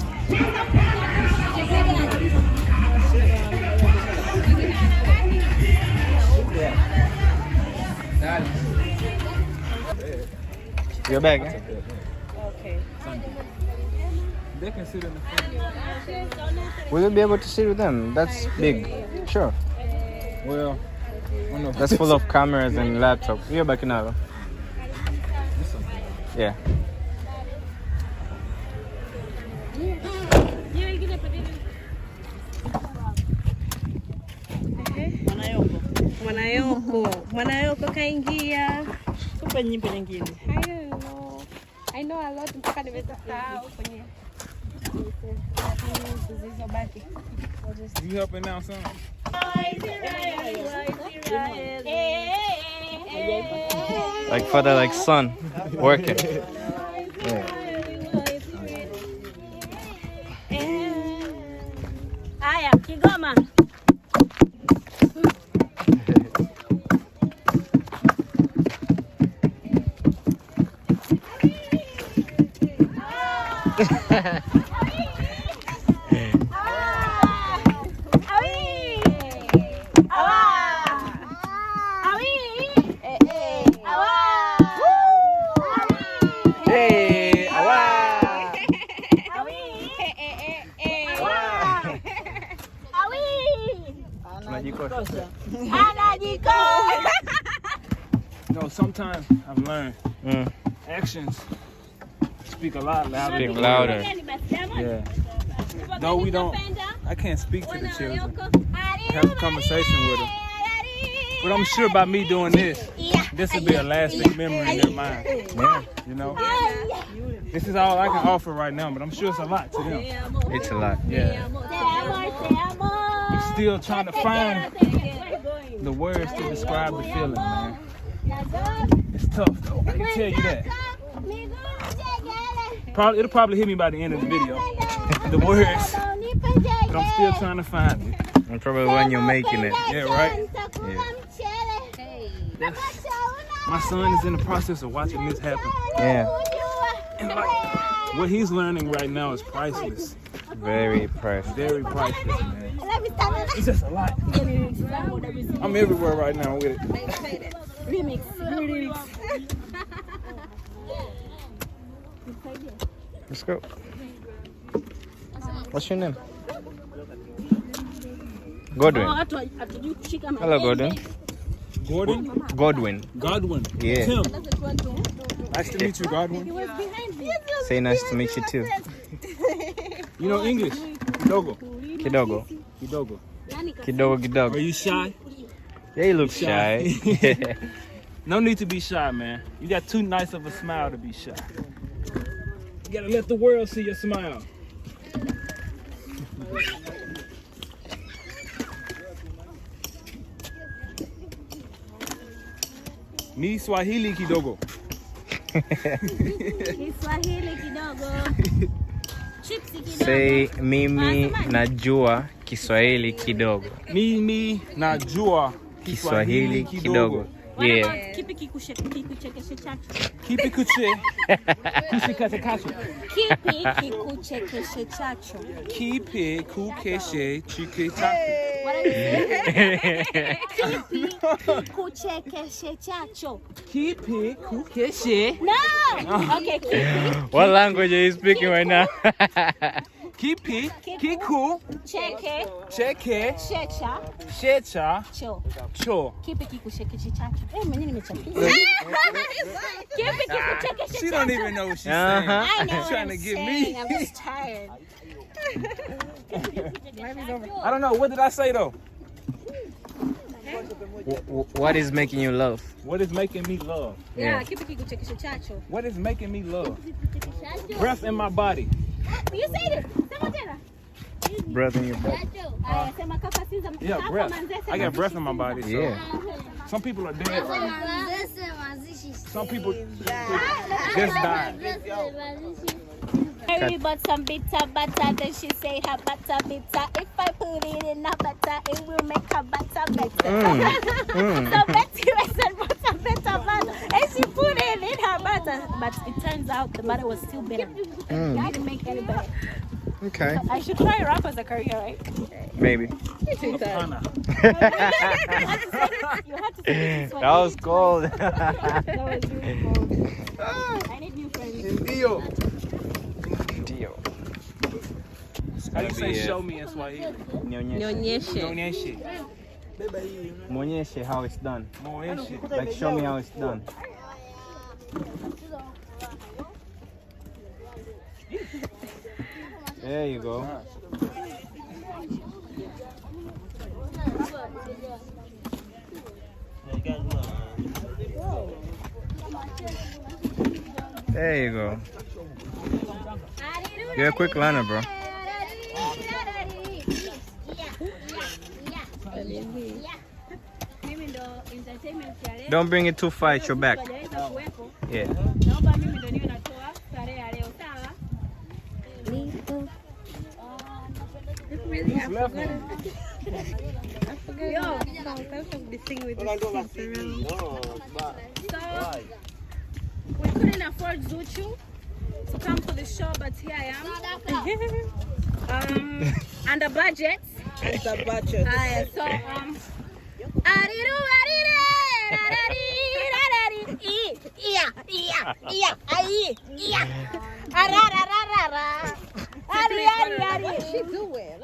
You're back. Okay. They can sit in the front. Will you be able to sit with them? That's big. Sure. Well, I don't know. That's full of cameras and laptop. You're back now. Yeah. Mwanayoko kaingia. Tupe nyimbo nyingine. I don't know. I know a lot mpaka nimesahau kwenye zilizobaki. You helping now, son? Like father, like son, working. Yeah. Aya, Kigoma. No, sometimes I've learned actions speak a lot louder. Speak louder. Yeah. Though we don't, I can't speak to the children. Have a conversation with them. But I'm sure by me doing this will be a lasting memory in their mind. Yeah. You know? This is all I can offer right now, but I'm sure it's a lot to them. It's a lot. Yeah. I'm still trying to find the words to describe the feeling, man. It's tough though, I can tell you that. It'll probably hit me by the end of the video, the words, but I'm still trying to find it. And probably when you're making it. Yeah, right? Yeah. My son is in the process of watching this happen. Yeah. And like, what he's learning right now is priceless. Very priceless. Very priceless, man. It's just a lot. I'm everywhere right now with it. Remix. Let's go. What's your name? Godwin. Hello, Godwin. Gordon? Godwin. Godwin. Yeah. Tim. Nice to meet you, Godwin. Say nice to meet you too. You know English? Kidogo. Kidogo. Kidogo. Kidogo. Are you shy? Yeah, you look shy. No need to be shy, man. You got too nice of a smile to be shy. You gotta let the world see your smile. Mi Swahili kidogo. Kiswahili kidogo. Chipsi kidogo. Say mimi najua Kiswahili kidogo. Mimi najua Kiswahili kidogo. Yeah. Kipi kikuchekeshe chacho? Kipi kuche. Kushikate kacho. Kipi kikuchekeshe chacho? Kipi kukeshe chike chacho. What are you saying? Kipi kikuchekeshe chacho? Kipi kukeshe. No. Okay, kipi. What language are you speaking right now? Kipi kiku Cheke. Cheke. Checha. Checha. Cho. Cho. Kipi kikuchekeche chacho. Mwenyewe nimechapisha. Kipi kikuchekeche. She don't even know what she's saying. I know She's trying to get me. I'm just tired. I don't know. What did I say though? What is making you love? What is making me love? Yeah, kipi kikuchekeche chacho. What is making me love? Breath in my body. You said it. Sema tena. Breath in your body. Yeah, breath. I got breath in my body. So Yeah. some people are dead. Some people just died. Mary bought some bitter butter, then she said her butter bitter. If I put it in her butter, it will make her butter better. So Betty went and bought some bitter butter, and she put it in her butter. But it turns out the butter was still bitter. It didn't make any better. Okay. So I should try rap as a career, right? Maybe. You had to say this one. That was cold. That was really cold. I need new friends. Dio. Dio. How do you say show me in Swahili? Nyonyeshe. Mwonyeshe how it's done. Mwonyeshe. Like show me how it's done. There you go. There you go. You're a quick learner, bro. Don't bring it too far at your back. Yeah. We couldn't afford Zuchu to come to the show, but here I am. Under budget. Under budget.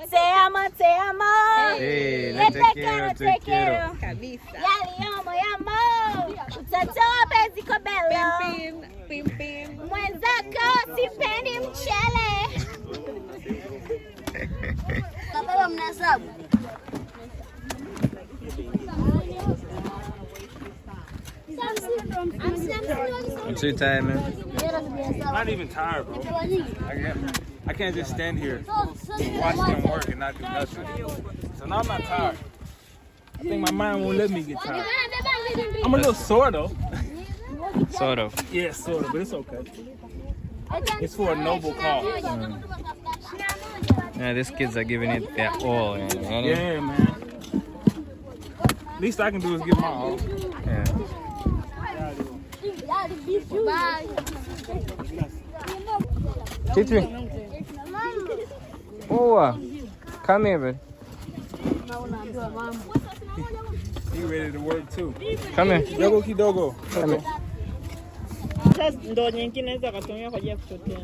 Te amo, te amo. Hey, te quiero. Yali amo, yamo. Utatoa penzi kobelo. Mwenzako sipendi mchele. Baba mnasabu. I'm too tired, man. I'm not even tired, bro. I can't just stand here, watch them work and not do nothing. So now I'm not tired. I think my mind won't let me get tired. I'm a little sore though. Sort of. Yeah, sort of, but it's okay. It's for a noble cause. Yeah, these kids are giving it their all. Yeah, man. Least I can do is give my all. Yeah. Bye. Titi. Oh, come here, baby. He ready to work too. Come here. Dogo kidogo. Come here. Sasa ndo nyingine naweza kutumia kwa ajili ya kuchotea.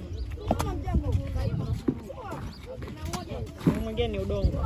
Mwingine ni udongo.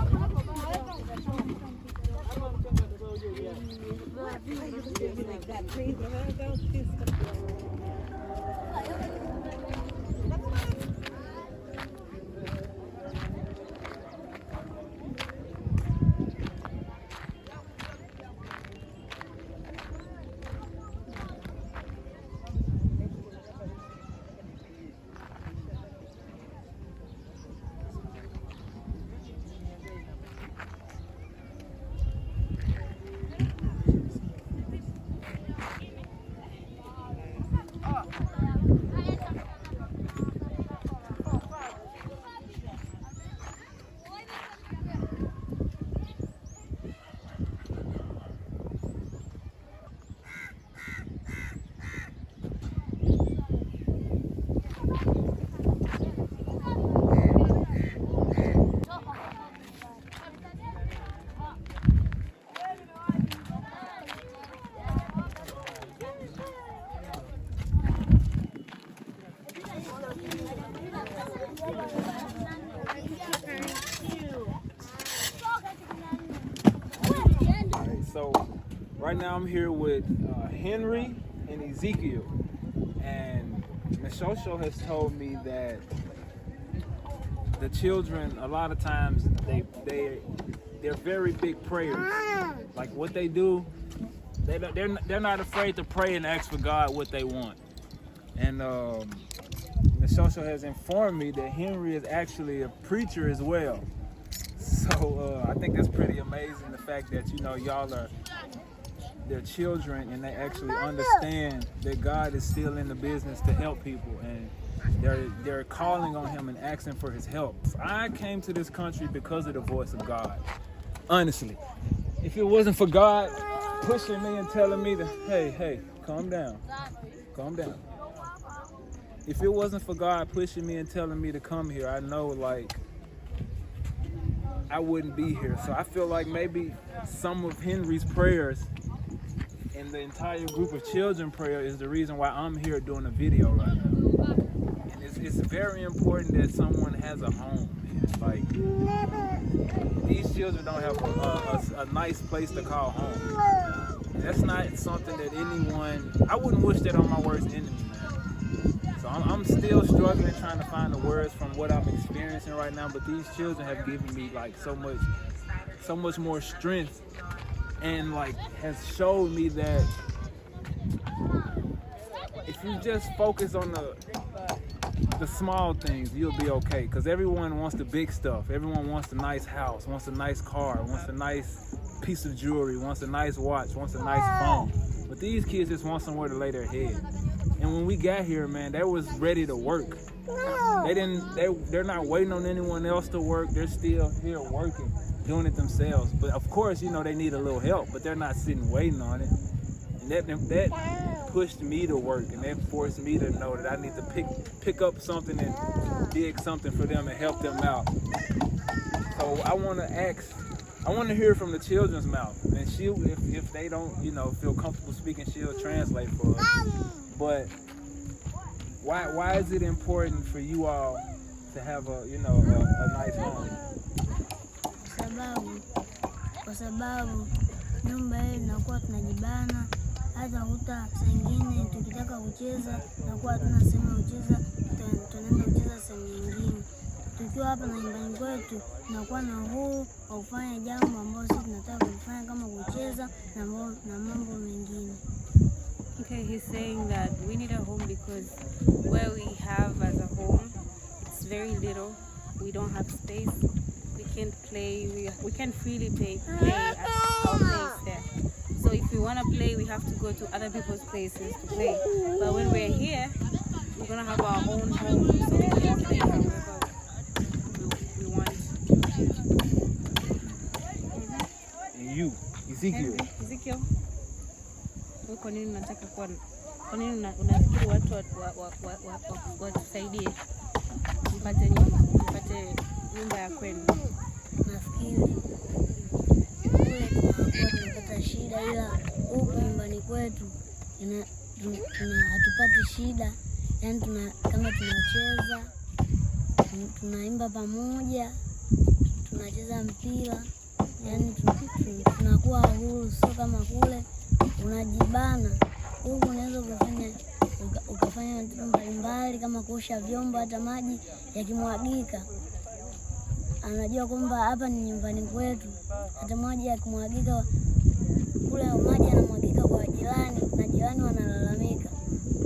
now I'm here with Henry and Ezekiel. And Ms. Shosho has told me that the children, a lot of times, they're very big prayers. Like what they do, they're not afraid to pray and ask for God what they want. And Ms. Shosho has informed me that Henry is actually a preacher as well. So I think that's pretty amazing, the fact that, you know, y'all are their children and they actually understand that God is still in the business to help people, and they're calling on him and asking for his help. I came to this country because of the voice of God. Honestly, if it wasn't for God pushing me and telling me to, hey, calm down. If it wasn't for God pushing me and telling me to come here, I know, like, I wouldn't be here. So I feel like maybe some of Henry's prayers and the entire group of children prayer is the reason why I'm here doing a video right now. And it's very important that someone has a home, man. Like, these children don't have a nice place to call home. That's not something that anyone, I wouldn't wish that on my worst enemy, man. So I'm still struggling trying to find the words from what I'm experiencing right now, but these children have given me like so much more strength, and like has showed me that if you just focus on the small things, you'll be okay. Because everyone wants the big stuff. Everyone wants a nice house, wants a nice car, wants a nice piece of jewelry, wants a nice watch, wants a nice phone. But these kids just want somewhere to lay their head. And when we got here, man, they was ready to work. They're not waiting on anyone else to work. They're still here working, doing it themselves. But of course, you know, they need a little help, but they're not sitting waiting on it. And that pushed me to work, and that forced me to know that I need to pick up something and dig something for them and help them out. So I want to hear from the children's mouth, and if they don't, you know, feel comfortable speaking, she'll translate for us. But why is it important for you all to have a nice home? Kwa sababu nyumba hii inakuwa tunajibana, hata kuta sengine tukitaka kucheza nakuwa hatuna sehemu ya kucheza, tunaenda kucheza sehemu nyingine. Tukiwa hapa na nyumbani kwetu tunakuwa na uhuru wa kufanya jambo ambalo sisi tunataka kufanya kama kucheza na mambo mengine. Okay, he's saying that we need a home because where we have as a home, it's very little. We don't have space. We can't play. We can't freely play at our place there. So if we want to play, we have to go to other people's places to play. But when we're here, we're gonna have our own home, so we can play however we want. And you, Ezekiel. Ezekiel. Kwa nini unataka kwa nini unafikiri watu watusaidie mpate nyumba ya kwenu? Nafikiri kule tunapata shida, ila huku nyumbani kwetu hatupati shida. Yani kama tunacheza, tunaimba pamoja, tunacheza mpira, yani tunakuwa huru, sio kama kule unajibana. Huku unaweza ukafanya vitu mbalimbali kama kuosha vyombo, hata maji yakimwagika. Anajua kwamba hapa ni nyumbani kwetu, hata maji yakimwagika kule, maji yanamwagika kwa jirani na jirani wanalalamika.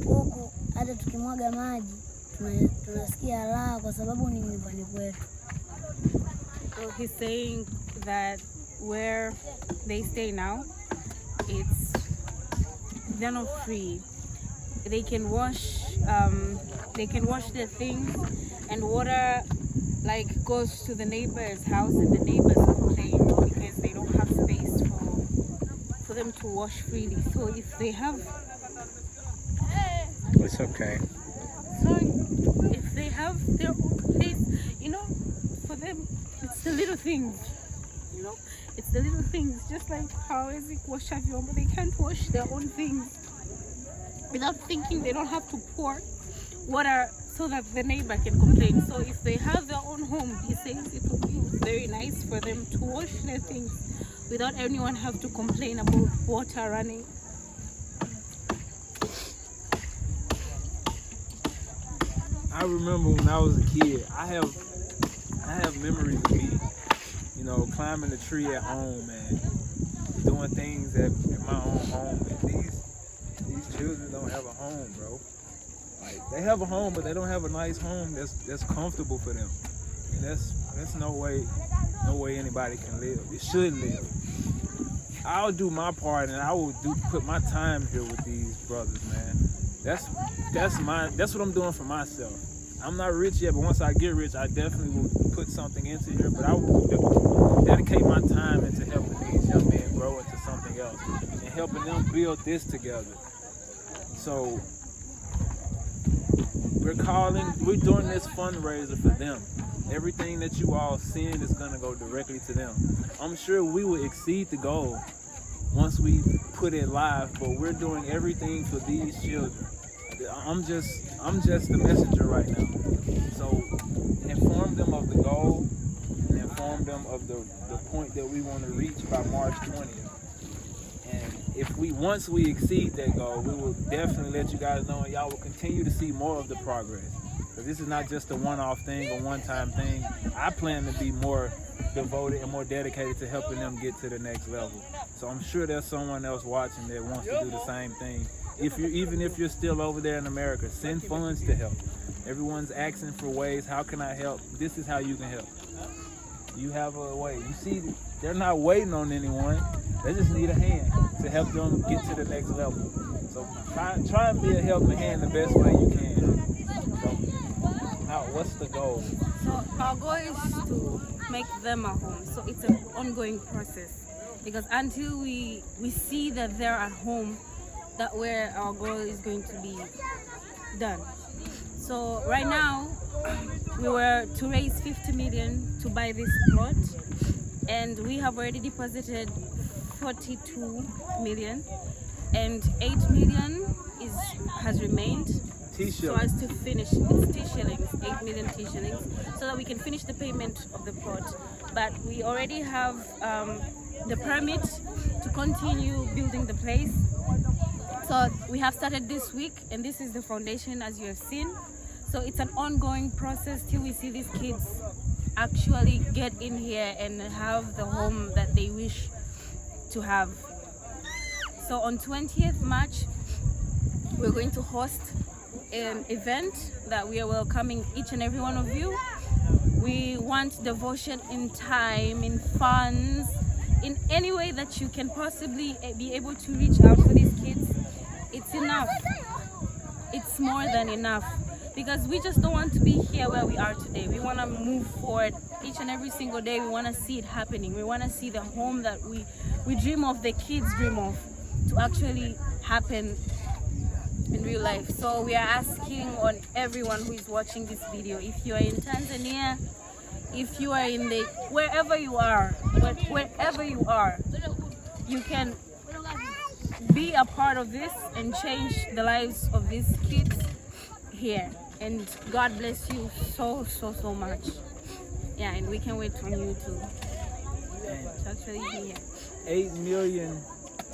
Huku hata tukimwaga maji tunasikia raha kwa sababu ni nyumbani kwetu. So he's saying that where they stay now, they're not free. They can wash their things, and water like goes to the neighbor's house, and the neighbors complain because they don't have space for them to wash freely. So if they have, it's okay. So if they have their own place, you know, for them it's the little things, you know. It's the little things, just like how Isaac wash vyombo, but they can't wash their own things without thinking. They don't have to pour water so that the neighbor can complain. So if they have their own home, he says it will be very nice for them to wash their things without anyone have to complain about water running. I remember when I was a kid, I have memories of me, you know, climbing the tree at home and doing things at my own home. And these children don't have a home, bro. Like, they have a home, but they don't have a nice home that's comfortable for them. And that's no way anybody can live. It should live. I'll do my part, and I will put my time here with these brothers, man. That's what I'm doing for myself. I'm not rich yet, but once I get rich, I definitely will put something into here. But I will dedicate my time into helping these young men grow into something else and helping them build this together. So we're doing this fundraiser for them. Everything that you all send is gonna go directly to them. I'm sure we will exceed the goal once we put it live, but we're doing everything for these children. I'm just the messenger right now. So inform them of the goal and inform them of the point that we want to reach by March 20th. And once we exceed that goal, we will definitely let you guys know, and y'all will continue to see more of the progress. Because this is not just a one-off thing, a one-time thing. I plan to be more devoted and more dedicated to helping them get to the next level. So I'm sure there's someone else watching that wants to do the same thing. Even if you're still over there in America, send funds to help. Everyone's asking for ways, how can I help? This is how you can help. You have a way. You see, they're not waiting on anyone. They just need a hand to help them get to the next level. So try and be a helping hand the best way you can. So, what's the goal? So our goal is to make them a home. So it's an ongoing process. Because until we see that they're at home, that's where our goal is going to be done. So right now, we were to raise 50 million to buy this plot, and we have already deposited 42 million, and 8 million has remained. So as to finish, it's T shillings, 8 million T shillings, so that we can finish the payment of the plot. But we already have the permit to continue building the place. So we have started this week, and this is the foundation, as you have seen. So it's an ongoing process till we see these kids actually get in here and have the home that they wish to have. So on 20th March, we're going to host an event that we are welcoming each and every one of you. We want devotion in time, in funds, in any way that you can possibly be able to reach out for these kids. It's enough. It's more than enough, because we just don't want to be here where we are today. We want to move forward each and every single day. We want to see it happening. We want to see the home that we dream of, the kids dream of, to actually happen in real life. So we are asking on everyone who is watching this video, if you are in Tanzania, if you are in wherever you are, you can be a part of this and change the lives of these kids here. And God bless you so much. Yeah, and we can wait on you to actually be here. 8 million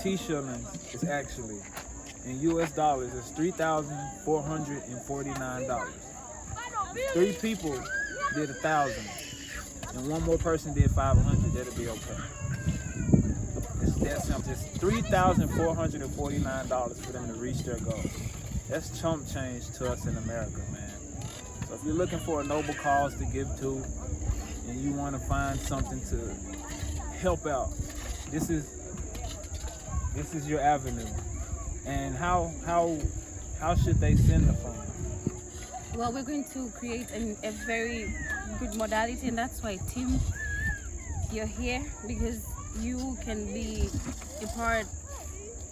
T shillings is actually, in US dollars, is $3,449. 3 people did 1,000, and one more person did 500. That'll be okay. It's that simple. It's $3,449 for them to reach their goal. That's chump change to us in America, man. So if you're looking for a noble cause to give to, and you want to find something to help out, this is your avenue. And how should they send the funds? Well, we're going to create a very good modality, and that's why, Tim, you're here, because you can be a part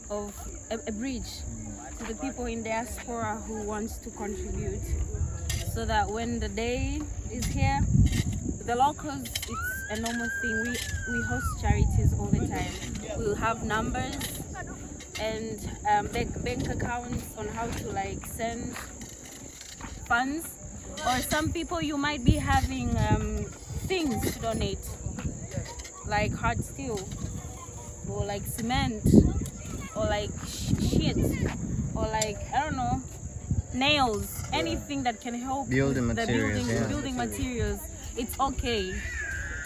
of a bridge to the people in diaspora who wants to contribute, so that when the day is here, the locals, it's a normal thing. We host charities all the time. We'll have numbers and bank accounts on how to send funds, or some people you might be having things to donate, like hard steel, or like cement or like shit or like, I don't know, nails, anything that can help Building the materials, building materials, it's okay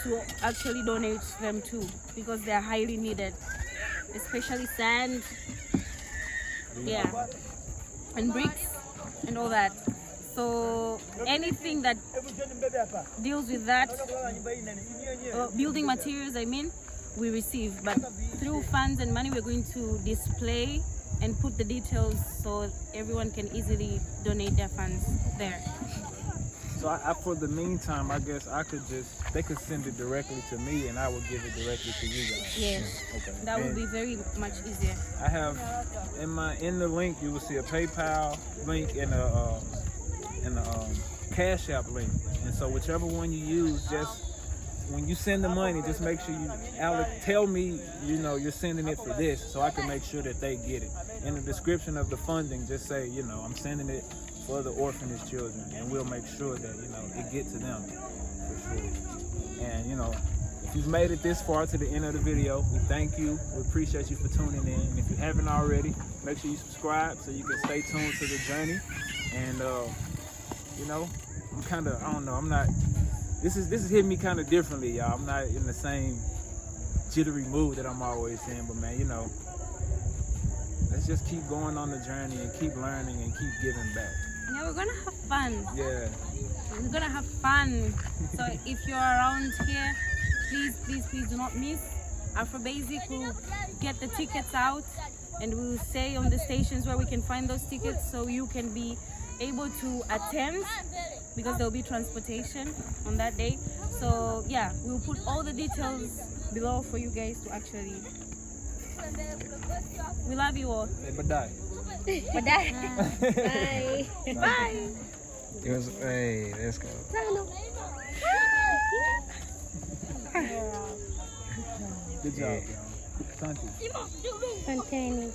to actually donate them too, because they are highly needed, especially sand, and bricks and all that. So anything that deals with that, building materials, I mean, we receive. But through funds and money, we're going to display and put the details so everyone can easily donate their funds there. So I for the meantime, I guess they could send it directly to me and I will give it directly to you guys. Yes. Okay. That would be very much easier. I have in the link, you will see a PayPal link and a Cash App link. And so whichever one you use, just when you send the money, just make sure tell me, you're sending it for this, so I can make sure that they get it. In the description of the funding, just say, I'm sending it for the orphanage children, and we'll make sure that, it gets to them for sure. And, if you've made it this far to the end of the video, we thank you. We appreciate you for tuning in. And if you haven't already, make sure you subscribe so you can stay tuned to the journey. And, I'm kind of, I don't know, I'm not, this is hitting me kind of differently, y'all. I'm not in the same jittery mood that I'm always in, but man, let's just keep going on the journey and keep learning and keep giving back. Yeah, we're gonna have fun. Yeah. We're gonna have fun. So if you're around here, please do not miss. Afro Basic will get the tickets out and we'll say on the stations where we can find those tickets so you can be able to attend, because there will be transportation on that day. So yeah, we'll put all the details below for you guys to actually. We love you all. Hey, badai. Bye. Bye. Hey, let's go. Good job, y'all. Thank you. Containing.